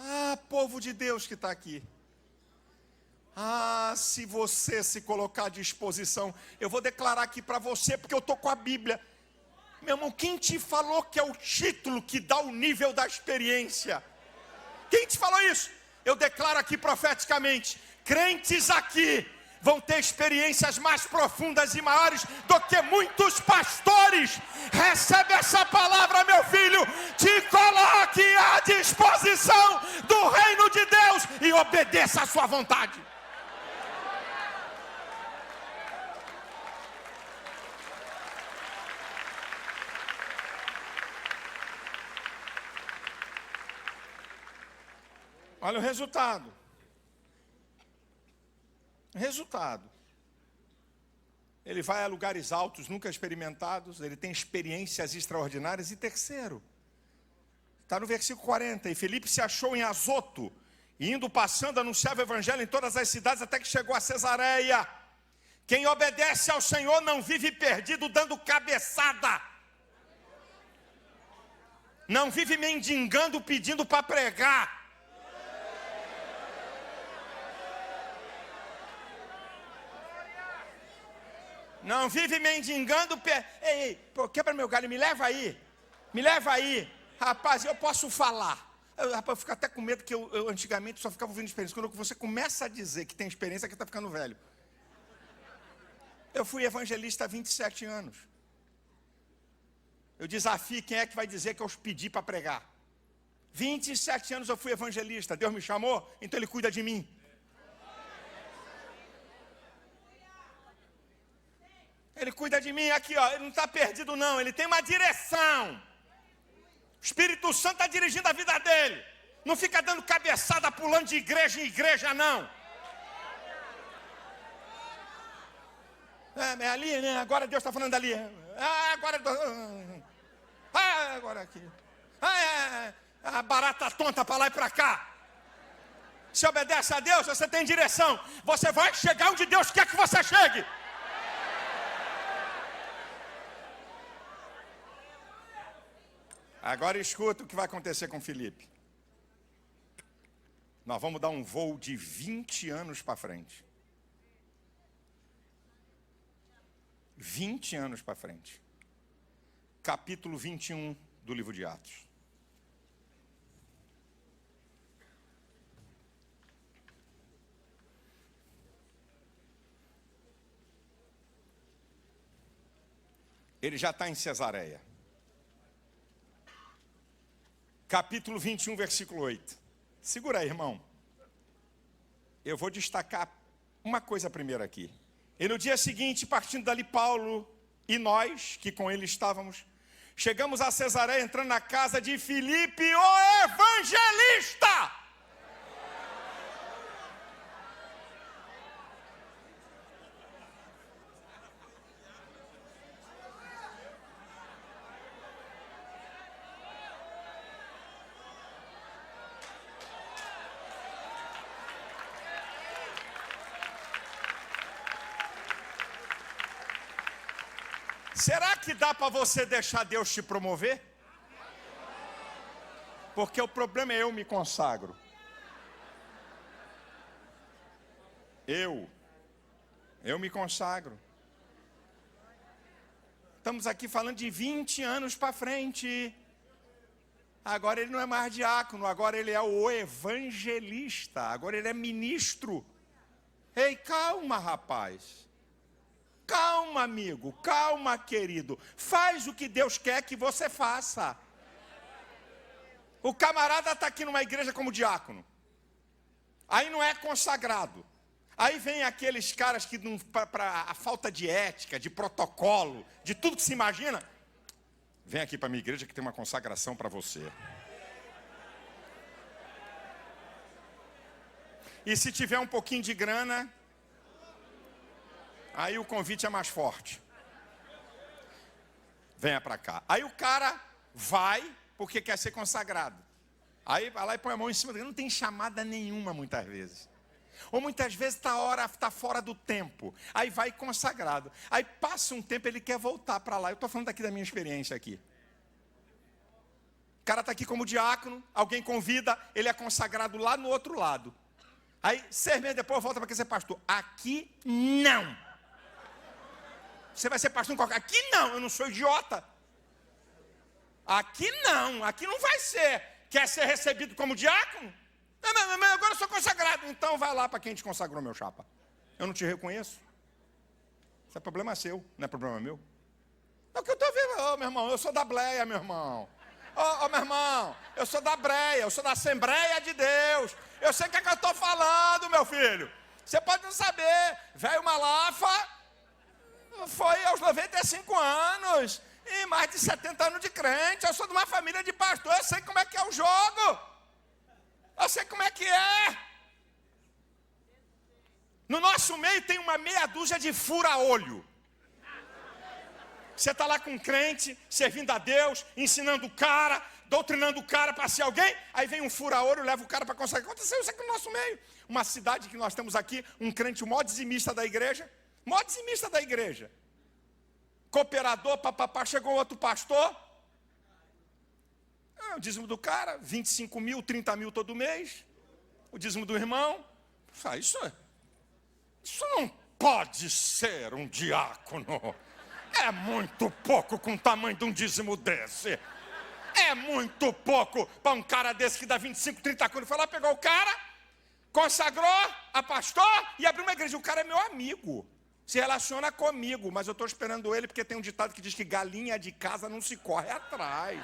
Ah, povo de Deus que está aqui. Ah, se você se colocar à disposição, eu vou declarar aqui para você, porque eu estou com a Bíblia. Meu irmão, quem te falou que é o título que dá o nível da experiência? Quem te falou isso? Eu declaro aqui profeticamente, crentes aqui vão ter experiências mais profundas e maiores do que muitos pastores. Recebe essa palavra, meu filho, te coloque à disposição do reino de Deus e obedeça à sua vontade. Olha o resultado. Resultado. Ele vai a lugares altos, nunca experimentados. Ele tem experiências extraordinárias. E terceiro, está no versículo 40. E Filipe se achou em Azoto, e indo passando, anunciava o evangelho em todas as cidades, até que chegou a Cesareia. Quem obedece ao Senhor não vive perdido dando cabeçada. Não vive mendigando, pedindo para pregar. Não vive mendigando. Ei, pô, quebra meu galho, me leva aí. Me leva aí. Rapaz, eu posso falar. Eu fico até com medo, que eu antigamente só ficava ouvindo experiência. Quando você começa a dizer que tem experiência, que está ficando velho. Eu fui evangelista há 27 anos. Eu desafio quem é que vai dizer que eu pedi para pregar. 27 anos eu fui evangelista. Deus me chamou, então Ele cuida de mim. Ele cuida de mim aqui, ó. Ele não está perdido não, ele tem uma direção. O Espírito Santo está dirigindo a vida dele. Não fica dando cabeçada, pulando de igreja em igreja, não. É ali, né? Agora Deus está falando ali. Agora aqui. A barata tonta para lá e para cá. Se obedece a Deus, você tem direção. Você vai chegar onde Deus quer que você chegue. Agora escuta o que vai acontecer com Filipe. Nós vamos dar um voo de 20 anos para frente. 20 anos para frente. Capítulo 21 do livro de Atos. Ele já está em Cesareia. Capítulo 21, versículo 8. Segura aí, irmão. Eu vou destacar uma coisa primeiro aqui. E no dia seguinte, partindo dali, Paulo e nós, que com ele estávamos, chegamos a Cesareia, entrando na casa de Filipe, o evangelista. Será que dá para você deixar Deus te promover? Porque o problema é eu me consagro. Eu me consagro. Estamos aqui falando de 20 anos para frente. Agora ele não é mais diácono, agora ele é o evangelista, agora ele é ministro. Ei, calma, rapaz. Calma, amigo, calma, querido. Faz o que Deus quer que você faça. O camarada está aqui numa igreja como diácono. Aí não é consagrado. Aí vem aqueles caras que, para a falta de ética, de protocolo, de tudo que se imagina, vem aqui para a minha igreja que tem uma consagração para você. E se tiver um pouquinho de grana, aí o convite é mais forte. Venha para cá. Aí o cara vai porque quer ser consagrado. Aí vai lá e põe a mão em cima dele. Não tem chamada nenhuma muitas vezes. Ou muitas vezes está fora do tempo. Aí vai consagrado. Aí passa um tempo, ele quer voltar para lá. Eu estou falando aqui da minha experiência aqui. O cara está aqui como diácono, alguém convida, ele é consagrado lá no outro lado. Aí 6 meses depois volta para querer ser pastor. Aqui não. Você vai ser pastor em qualquer... Aqui não, eu não sou idiota. Aqui não vai ser. Quer ser recebido como diácono? Não, agora eu sou consagrado. Então vai lá para quem te consagrou, meu chapa. Eu não te reconheço. Isso é problema seu, não é problema meu. É o que eu estou vendo, meu irmão, eu sou da Bleia, meu irmão. Meu irmão, eu sou da Breia, eu sou da Assembleia de Deus. Eu sei o que é que eu estou falando, meu filho. Você pode não saber. Velho Malafa foi aos 95 anos e mais de 70 anos de crente. Eu sou de uma família de pastor, eu sei como é que é o jogo. Eu sei como é que é. No nosso meio tem uma meia dúzia de fura-olho. Você está lá com um crente, servindo a Deus, ensinando o cara, doutrinando o cara para ser alguém, aí vem um fura-olho, leva o cara para consagrar. Aconteceu isso aqui no nosso meio. Uma cidade que nós temos aqui, um crente, o maior dizimista da igreja. Maior dizimista da igreja. Cooperador, papapá, chegou outro pastor. O dízimo do cara, 25 mil, 30 mil todo mês. O dízimo do irmão. Isso não pode ser um diácono. É muito pouco com o tamanho de um dízimo desse. É muito pouco para um cara desse que dá 25, 30 conto. Foi lá, pegou o cara, consagrou a pastor e abriu uma igreja. O cara é meu amigo. Se relaciona comigo, mas eu estou esperando ele porque tem um ditado que diz que galinha de casa não se corre atrás.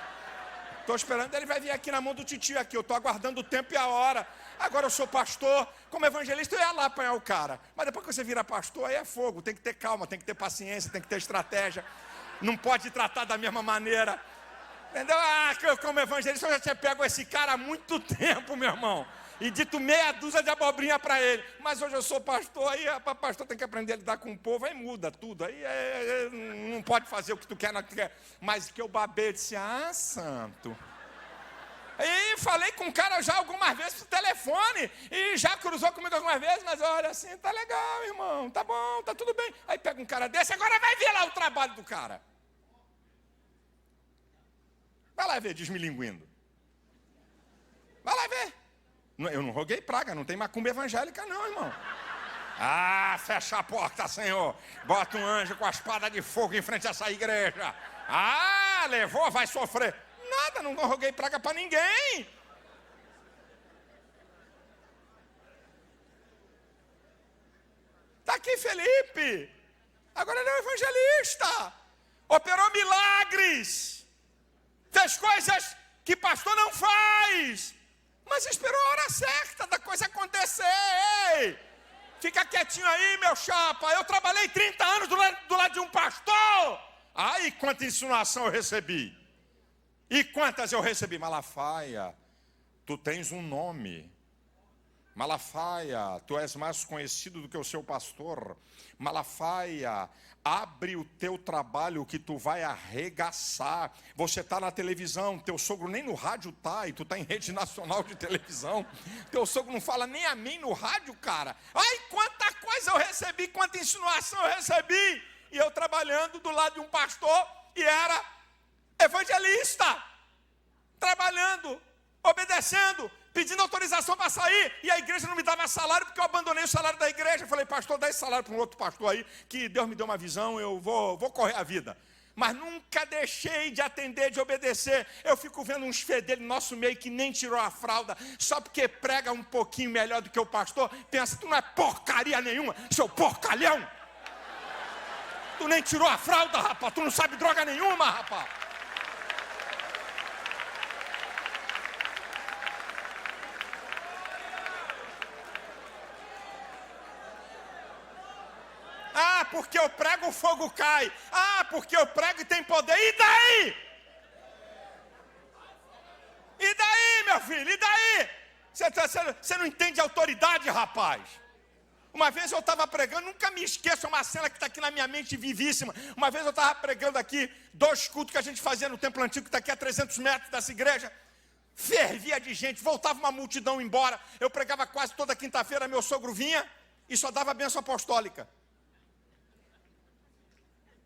Estou esperando, ele vai vir aqui na mão do titio aqui. Eu estou aguardando o tempo e a hora. Agora eu sou pastor, como evangelista eu ia lá apanhar o cara. Mas depois que você vira pastor, aí é fogo. Tem que ter calma, tem que ter paciência, tem que ter estratégia. Não pode tratar da mesma maneira. Entendeu? Como evangelista eu já tinha pego esse cara há muito tempo, meu irmão. E dito meia dúzia de abobrinha para ele. Mas hoje eu sou pastor, aí pastor tem que aprender a lidar com o povo, aí muda tudo. Aí não pode fazer o que tu quer, não quer. Mas que eu babei, disse, santo. E falei com o cara já algumas vezes por telefone. E já cruzou comigo algumas vezes, mas olha assim, tá legal, irmão, tá bom, tá tudo bem. Aí pega um cara desse, agora vai ver lá o trabalho do cara. Vai lá ver, desmilinguindo. Vai lá ver. Eu não roguei praga, não tem macumba evangélica não, irmão. Ah, fecha a porta, Senhor. Bota um anjo com a espada de fogo em frente a essa igreja. Ah, levou, vai sofrer. Nada, não roguei praga para ninguém. Está aqui Felipe. Agora ele é um evangelista. Operou milagres. Fez coisas que pastor não faz. Mas esperou a hora certa da coisa acontecer. Ei, fica quietinho aí, meu chapa. Eu trabalhei 30 anos do lado de um pastor. Ai, quanta insinuação eu recebi. E quantas eu recebi? Malafaia, tu tens um nome. Malafaia, tu és mais conhecido do que o seu pastor. Malafaia, abre o teu trabalho que tu vai arregaçar. Você está na televisão, teu sogro nem no rádio está, e tu está em rede nacional de televisão. Teu sogro não fala nem amém no rádio, cara. Ai, quanta coisa eu recebi, quanta insinuação eu recebi. E eu trabalhando do lado de um pastor, e era evangelista. Trabalhando, obedecendo, pedindo autorização para sair, e a igreja não me dava salário, porque eu abandonei o salário da igreja. Eu falei, pastor, dá esse salário para um outro pastor aí, que Deus me deu uma visão, eu vou correr a vida. Mas nunca deixei de atender, de obedecer. Eu fico vendo uns fedelhos no nosso meio que nem tirou a fralda, só porque prega um pouquinho melhor do que o pastor. Pensa, tu não é porcaria nenhuma, seu porcalhão. Tu nem tirou a fralda, rapaz, tu não sabe droga nenhuma, rapaz. Ah, porque eu prego o fogo cai. Ah, porque eu prego e tem poder. E daí? E daí, meu filho? E daí? Você não entende autoridade, rapaz. Uma vez eu estava pregando, nunca me esqueço, é uma cena que está aqui na minha mente vivíssima. Uma vez eu estava pregando aqui, 2 cultos que a gente fazia no templo antigo, que está aqui a 300 metros dessa igreja. Fervia de gente, voltava uma multidão embora. Eu pregava quase toda quinta-feira, meu sogro vinha e só dava bênção apostólica.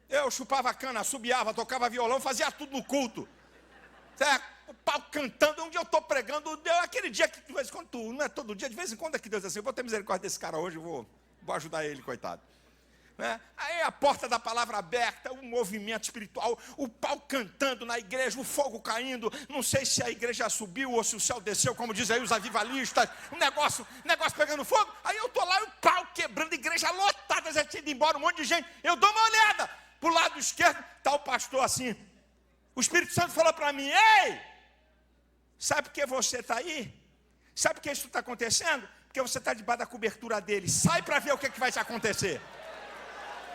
Eu chupava a cana, assobiava, tocava violão, fazia tudo no culto. O pau cantando, um dia eu estou pregando, aquele dia que de vez em quando, não é todo dia, de vez em quando é que Deus diz assim, eu vou ter misericórdia desse cara hoje, eu vou ajudar ele, coitado. Né? Aí a porta da palavra aberta, um movimento espiritual, o pau cantando na igreja, o fogo caindo, não sei se a igreja subiu ou se o céu desceu, como dizem aí os avivalistas, um negócio pegando fogo, aí eu estou lá, o pau quebrando, igreja lotada, já tinha ido embora, um monte de gente, eu dou uma olhada, para o lado esquerdo, está o pastor assim, o Espírito Santo falou para mim, ei, sabe por que você está aí? Sabe por que isso está acontecendo? Porque você está debaixo da cobertura dele, sai para ver o que vai acontecer.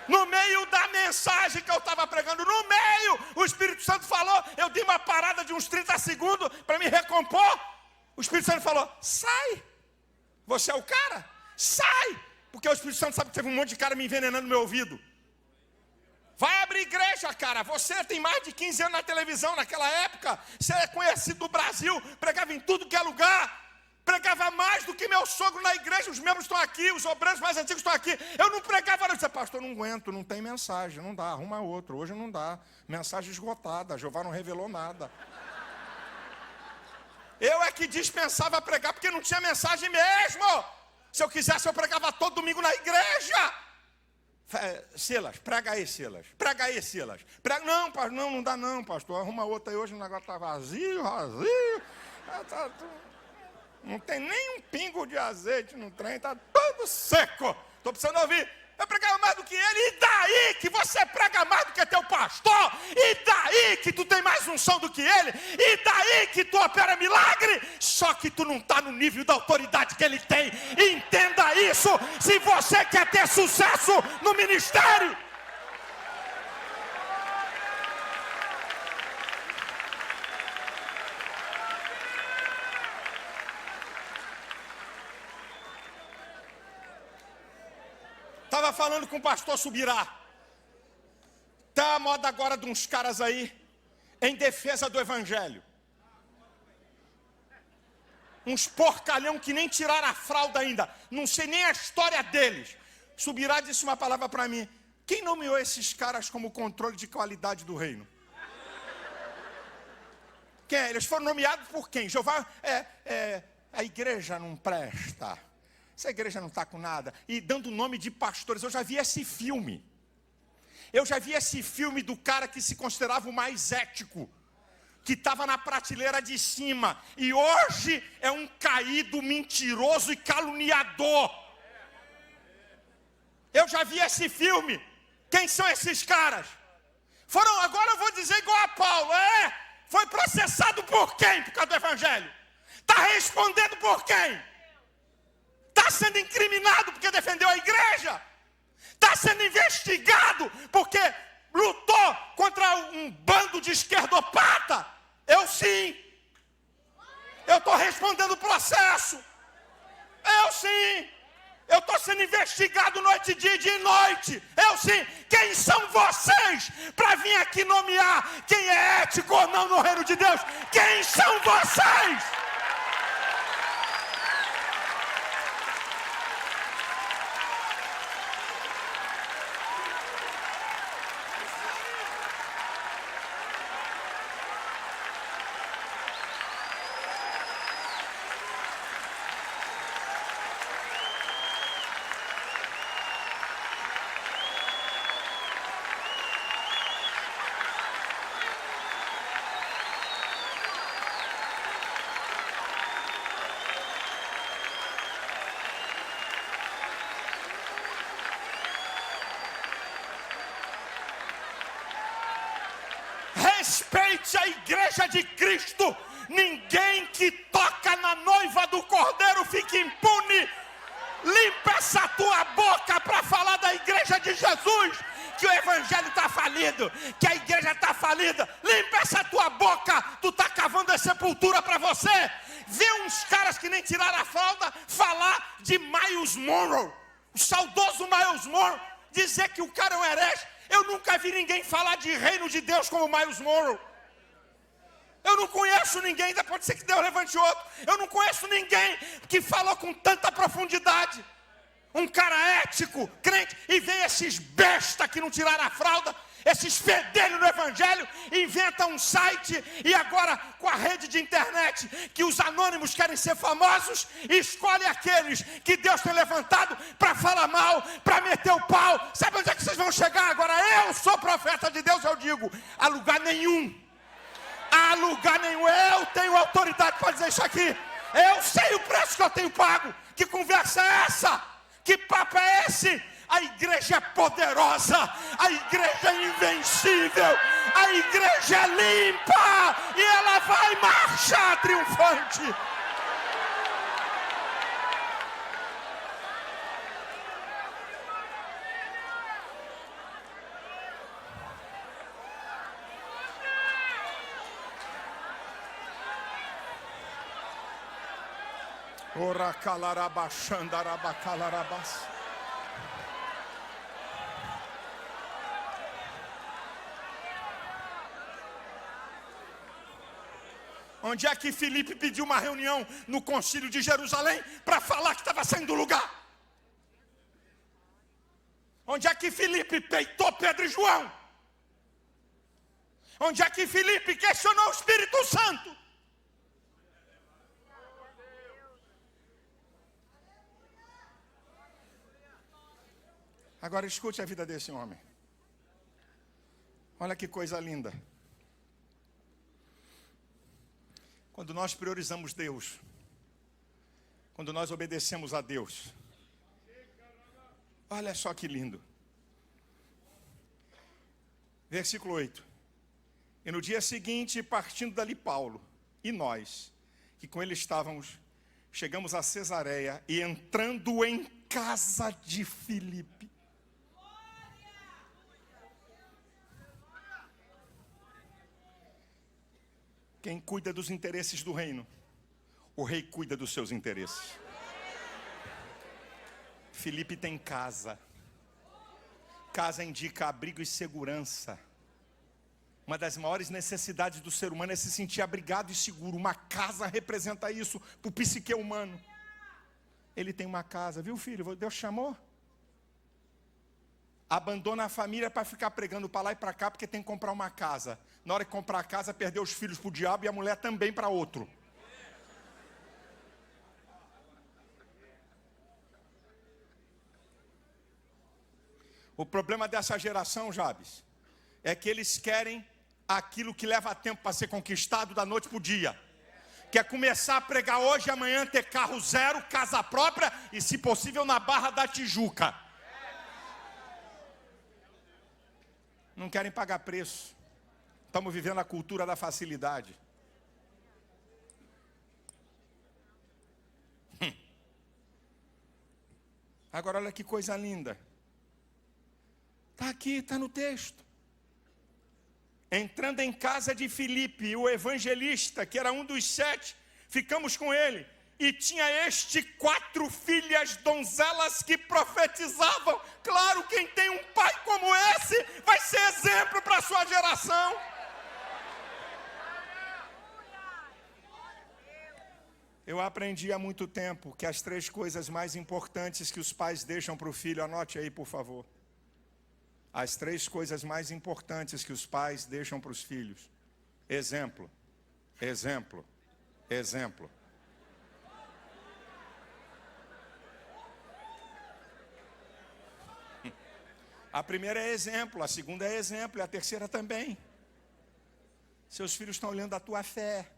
No meio da mensagem que eu estava pregando, no meio, o Espírito Santo falou, eu dei uma parada de uns 30 segundos para me recompor, o Espírito Santo falou, sai, você é o cara? Sai, porque o Espírito Santo sabe que teve um monte de cara me envenenando no meu ouvido. Vai abrir igreja, cara, você tem mais de 15 anos na televisão naquela época, você é conhecido do Brasil, pregava em tudo que é lugar, pregava mais do que meu sogro na igreja, os membros estão aqui, os obreiros mais antigos estão aqui, eu não pregava, não, eu disse, pastor, não aguento, não tem mensagem, não dá, arruma outro, hoje não dá, mensagem esgotada, Jeová não revelou nada. Eu é que dispensava pregar, porque não tinha mensagem mesmo, se eu quisesse eu pregava todo domingo na igreja. Silas, prega aí, Silas. Prega aí, Silas. Prega, não dá não, pastor. Arruma outra aí hoje, o negócio está vazio. Não tem nem um pingo de azeite no trem, está tudo seco. Estou precisando ouvir. Eu pregava mais do que ele. E daí que você prega mais do que teu pastor? E daí que tu tem mais unção do que ele? E daí que tu opera milagre? Só que tu não está no nível da autoridade que ele tem. Entenda isso. Se você quer ter sucesso no ministério. Estava falando com o pastor Subirá. Está a moda agora de uns caras aí, em defesa do evangelho. Uns porcalhão que nem tiraram a fralda ainda. Não sei nem a história deles. Subirá disse uma palavra para mim. Quem nomeou esses caras como controle de qualidade do reino? Quem? Eles foram nomeados por quem? Jeová A igreja não presta. Essa igreja não está com nada. E dando o nome de pastores. Eu já vi esse filme. Eu já vi esse filme do cara que se considerava o mais ético, que estava na prateleira de cima, e hoje é um caído mentiroso e caluniador. Eu já vi esse filme. Quem são esses caras? Agora eu vou dizer igual a Paulo. Foi processado por quem? Por causa do evangelho. Está respondendo por quem? Está sendo incriminado porque defendeu a igreja. Está sendo investigado porque lutou contra um bando de esquerdopata. Eu sim. Eu estou respondendo o processo. Eu sim. Eu estou sendo investigado noite e dia, dia e noite. Eu sim. Quem são vocês para vir aqui nomear quem é ético ou não no reino de Deus? Quem são vocês? Respeite a igreja de Cristo. Ninguém que toca na noiva do Cordeiro fica impune. Limpa essa tua boca para falar da igreja de Jesus, que o evangelho está falido, que a igreja está falida. Limpa essa tua boca. Tu está cavando a sepultura para você. Vê uns caras que nem tiraram a fralda falar de Miles Monroe, o saudoso Miles Monroe, dizer que o cara é um herege. Eu nunca vi ninguém falar de reino de Deus como Miles Monroe. Eu não conheço ninguém, ainda pode ser que Deus levante outro. Eu não conheço ninguém que falou com tanta profundidade. Um cara ético, crente, e vem esses bestas que não tiraram a fralda, esses fedelhos no evangelho, inventam um site, e agora com a rede de internet, que os anônimos querem ser famosos, escolhe aqueles que Deus tem levantado para falar mal, para meter o pau. Sabe onde é que vocês vão chegar agora? Eu sou profeta de Deus, eu digo, a lugar nenhum. A lugar nenhum. Eu tenho autoridade para dizer isso aqui. Eu sei o preço que eu tenho pago. Que conversa é essa? Que papo é esse? A igreja é poderosa, a igreja é invencível, a igreja é limpa e ela vai marchar triunfante. Ora calarabachandarabacalarabaço. Onde é que Filipe pediu uma reunião no concílio de Jerusalém para falar que estava saindo do lugar? Onde é que Filipe peitou Pedro e João? Onde é que Filipe questionou o Espírito Santo? Agora escute a vida desse homem. Olha que coisa linda. Quando nós priorizamos Deus, quando nós obedecemos a Deus, olha só que lindo. Versículo 8. E no dia seguinte, partindo dali Paulo e nós, que com ele estávamos, chegamos a Cesareia e entrando em casa de Filipe. Quem cuida dos interesses do reino, o rei cuida dos seus interesses. Filipe tem casa. Casa indica abrigo e segurança. Uma das maiores necessidades do ser humano é se sentir abrigado e seguro. Uma casa representa isso para o psique humano. Ele tem uma casa, viu filho? Deus chamou. Abandona a família para ficar pregando para lá e para cá, porque tem que comprar uma casa. Na hora de comprar a casa, perdeu os filhos para o diabo e a mulher também para outro. O problema dessa geração, Jabes, é que eles querem aquilo que leva tempo para ser conquistado da noite para o dia. Quer começar a pregar hoje e amanhã ter carro zero, casa própria e, se possível, na Barra da Tijuca. Não querem pagar preço. Estamos vivendo a cultura da facilidade. Agora olha que coisa linda. Está aqui, está no texto. Entrando em casa de Filipe, o evangelista, que era um dos 7, ficamos com ele. E tinha 4 filhas donzelas que profetizavam. Claro, quem tem um pai como esse, vai ser exemplo para a sua geração. Eu aprendi há muito tempo que as 3 coisas mais importantes que os pais deixam para o filho, anote aí, por favor. As 3 coisas mais importantes que os pais deixam para os filhos. Exemplo, exemplo, exemplo. A primeira é exemplo, a segunda é exemplo e a terceira também. Seus filhos estão olhando a tua fé.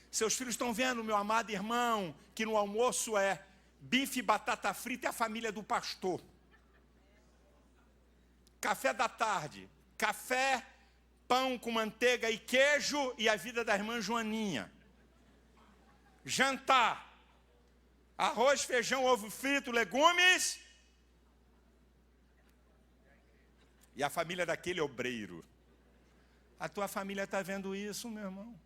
Seus filhos estão vendo, meu amado irmão, que no almoço é bife, batata frita e a família do pastor. Café da tarde, café, pão com manteiga e queijo e a vida da irmã Joaninha. Jantar, arroz, feijão, ovo frito, legumes. E a família daquele obreiro. A tua família está vendo isso, meu irmão?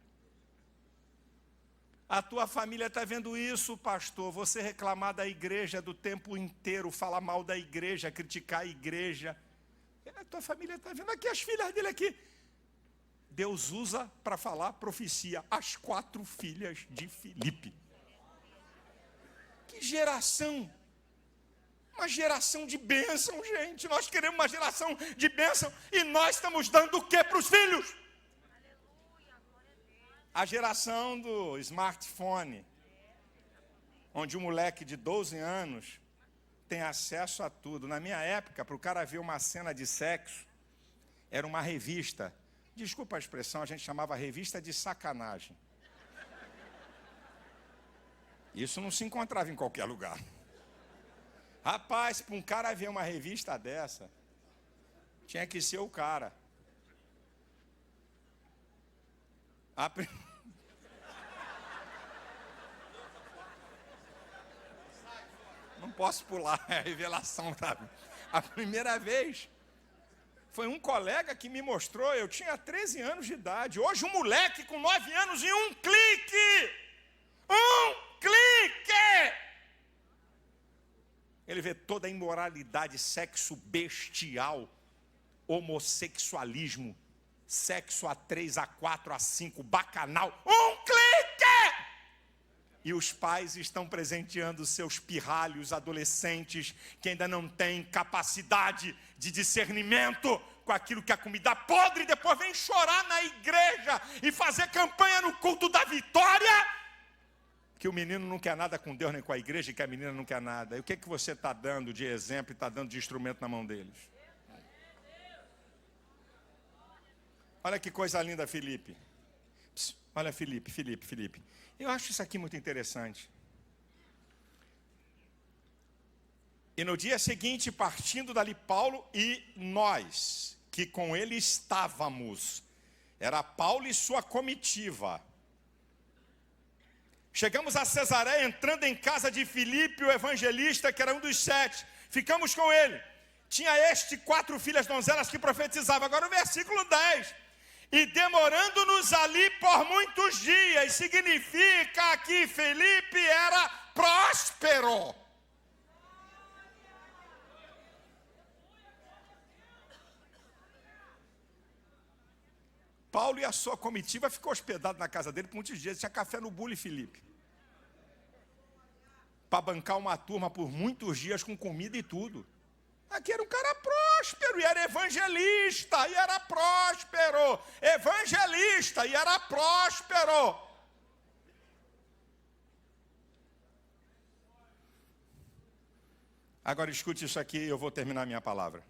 A tua família está vendo isso, pastor? Você reclamar da igreja do tempo inteiro, falar mal da igreja, criticar a igreja. A tua família está vendo aqui as filhas dele aqui. Deus usa para falar profecia. As 4 filhas de Filipe. Que geração! Uma geração de bênção, gente. Nós queremos uma geração de bênção. E nós estamos dando o que para os filhos? A geração do smartphone. Onde um moleque de 12 anos tem acesso a tudo. Na minha época, para o cara ver uma cena de sexo, era uma revista. Desculpa a expressão, a gente chamava revista de sacanagem. Isso não se encontrava em qualquer lugar. Rapaz, para um cara ver uma revista dessa, tinha que ser o cara. Não posso pular a revelação, sabe? A primeira vez foi um colega que me mostrou, eu tinha 13 anos de idade. Hoje um moleque com 9 anos em um clique! Um clique! Ele vê toda a imoralidade, sexo bestial, homossexualismo, sexo A3, A4, A5, bacanal. Um clique! E os pais estão presenteando seus pirralhos adolescentes que ainda não têm capacidade de discernimento com aquilo que é comida podre e depois vem chorar na igreja e fazer campanha no culto da vitória. Que o menino não quer nada com Deus nem com a igreja e que a menina não quer nada. E o que você está dando de exemplo e está dando de instrumento na mão deles? Olha que coisa linda, Filipe. Olha, Filipe. Eu acho isso aqui muito interessante. E no dia seguinte, partindo dali, Paulo e nós, que com ele estávamos, era Paulo e sua comitiva. Chegamos a Cesareia, entrando em casa de Filipe, o evangelista, que era um dos 7. Ficamos com ele. Tinha 4 filhas donzelas que profetizavam. Agora o versículo 10. E demorando-nos ali por muitos dias, significa que Filipe era próspero. Paulo e a sua comitiva ficou hospedado na casa dele por muitos dias. Tinha café no Bule, Filipe. Para bancar uma turma por muitos dias com comida e tudo. Aqui era um cara próspero e era evangelista e era próspero. Evangelista e era próspero. Agora escute isso aqui e eu vou terminar minha palavra.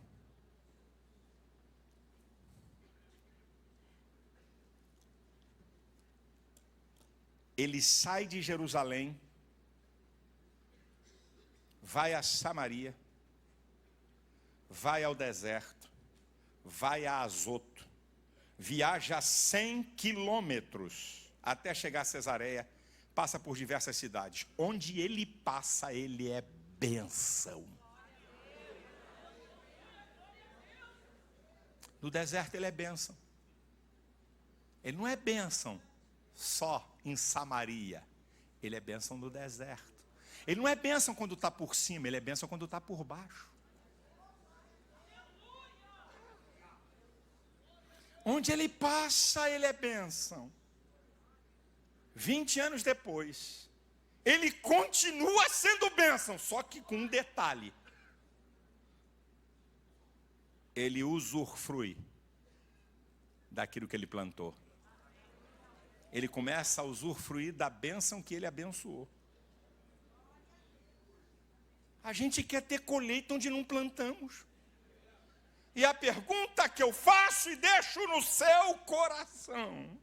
ele sai de Jerusalém, vai a Samaria, vai ao deserto, vai a Azoto, viaja 100 quilômetros até chegar a Cesareia, passa por diversas cidades. Onde ele passa, ele é bênção. No deserto ele é bênção. Ele não é bênção só em Samaria. Ele é bênção no deserto. Ele não é bênção quando está por cima, ele é bênção quando está por baixo. Onde ele passa, ele é bênção. 20 anos depois, ele continua sendo bênção, só que com um detalhe. Ele usufrui daquilo que ele plantou. Ele começa a usufruir da bênção que ele abençoou. A gente quer ter colheita onde não plantamos. E a pergunta que eu faço e deixo no seu coração: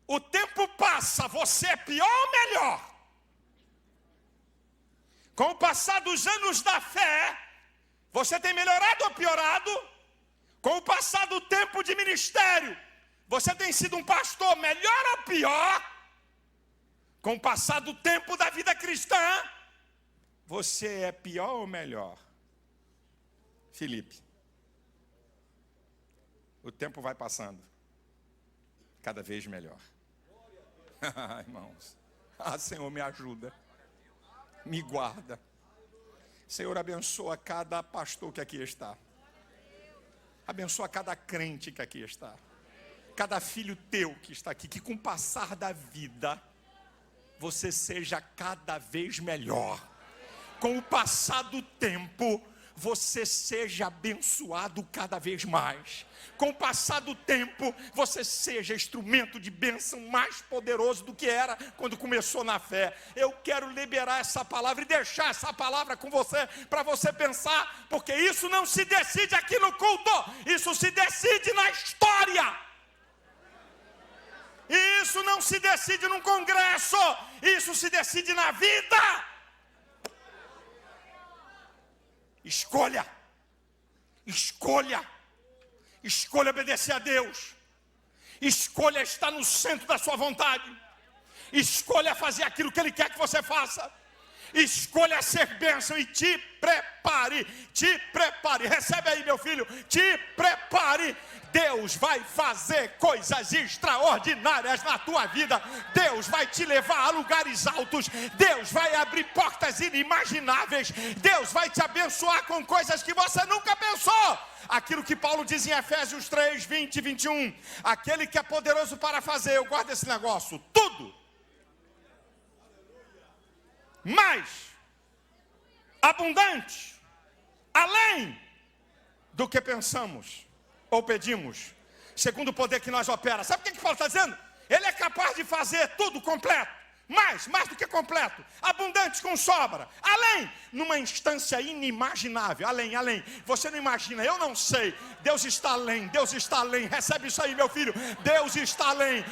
o tempo passa, você é pior ou melhor? Com o passar dos anos da fé, você tem melhorado ou piorado? Com o passar do tempo de ministério, você tem sido um pastor melhor ou pior? Com o passar do tempo da vida cristã, você é pior ou melhor? Felipe, o tempo vai passando, cada vez melhor. Irmãos, Senhor, me ajuda, me guarda. Senhor, abençoa cada pastor que aqui está. Abençoa cada crente que aqui está. Cada filho teu que está aqui, que com o passar da vida, você seja cada vez melhor. Com o passar do tempo, você seja abençoado cada vez mais. Com o passar do tempo, você seja instrumento de bênção mais poderoso do que era quando começou na fé. Eu quero liberar essa palavra e deixar essa palavra com você, para você pensar, porque isso não se decide aqui no culto, isso se decide na história. Isso não se decide num congresso, isso se decide na vida. Escolha, escolha, escolha obedecer a Deus, escolha estar no centro da sua vontade, escolha fazer aquilo que Ele quer que você faça, escolha ser bênção e te prepare, recebe aí meu filho, te prepare. Deus vai fazer coisas extraordinárias na tua vida. Deus vai te levar a lugares altos. Deus vai abrir portas inimagináveis. Deus vai te abençoar com coisas que você nunca pensou. Aquilo que Paulo diz em Efésios 3, 20 e 21. Aquele que é poderoso para fazer, eu guardo esse negócio, tudo. Mais abundante, além do que pensamos ou pedimos, segundo o poder que nós opera. Sabe o que Paulo está dizendo? Ele é capaz de fazer tudo completo, mais do que completo, abundante com sobra, além, numa instância inimaginável, além, você não imagina, eu não sei, Deus está além, recebe isso aí meu filho, Deus está além.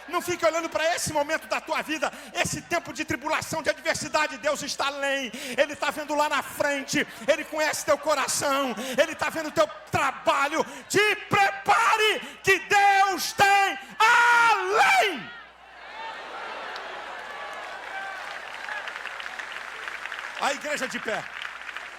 Não fique olhando para esse momento da tua vida, esse tempo de tribulação, de adversidade. Deus está além, Ele está vendo lá na frente, Ele conhece teu coração, Ele está vendo teu trabalho. Te prepare, que Deus tem além. A igreja de pé.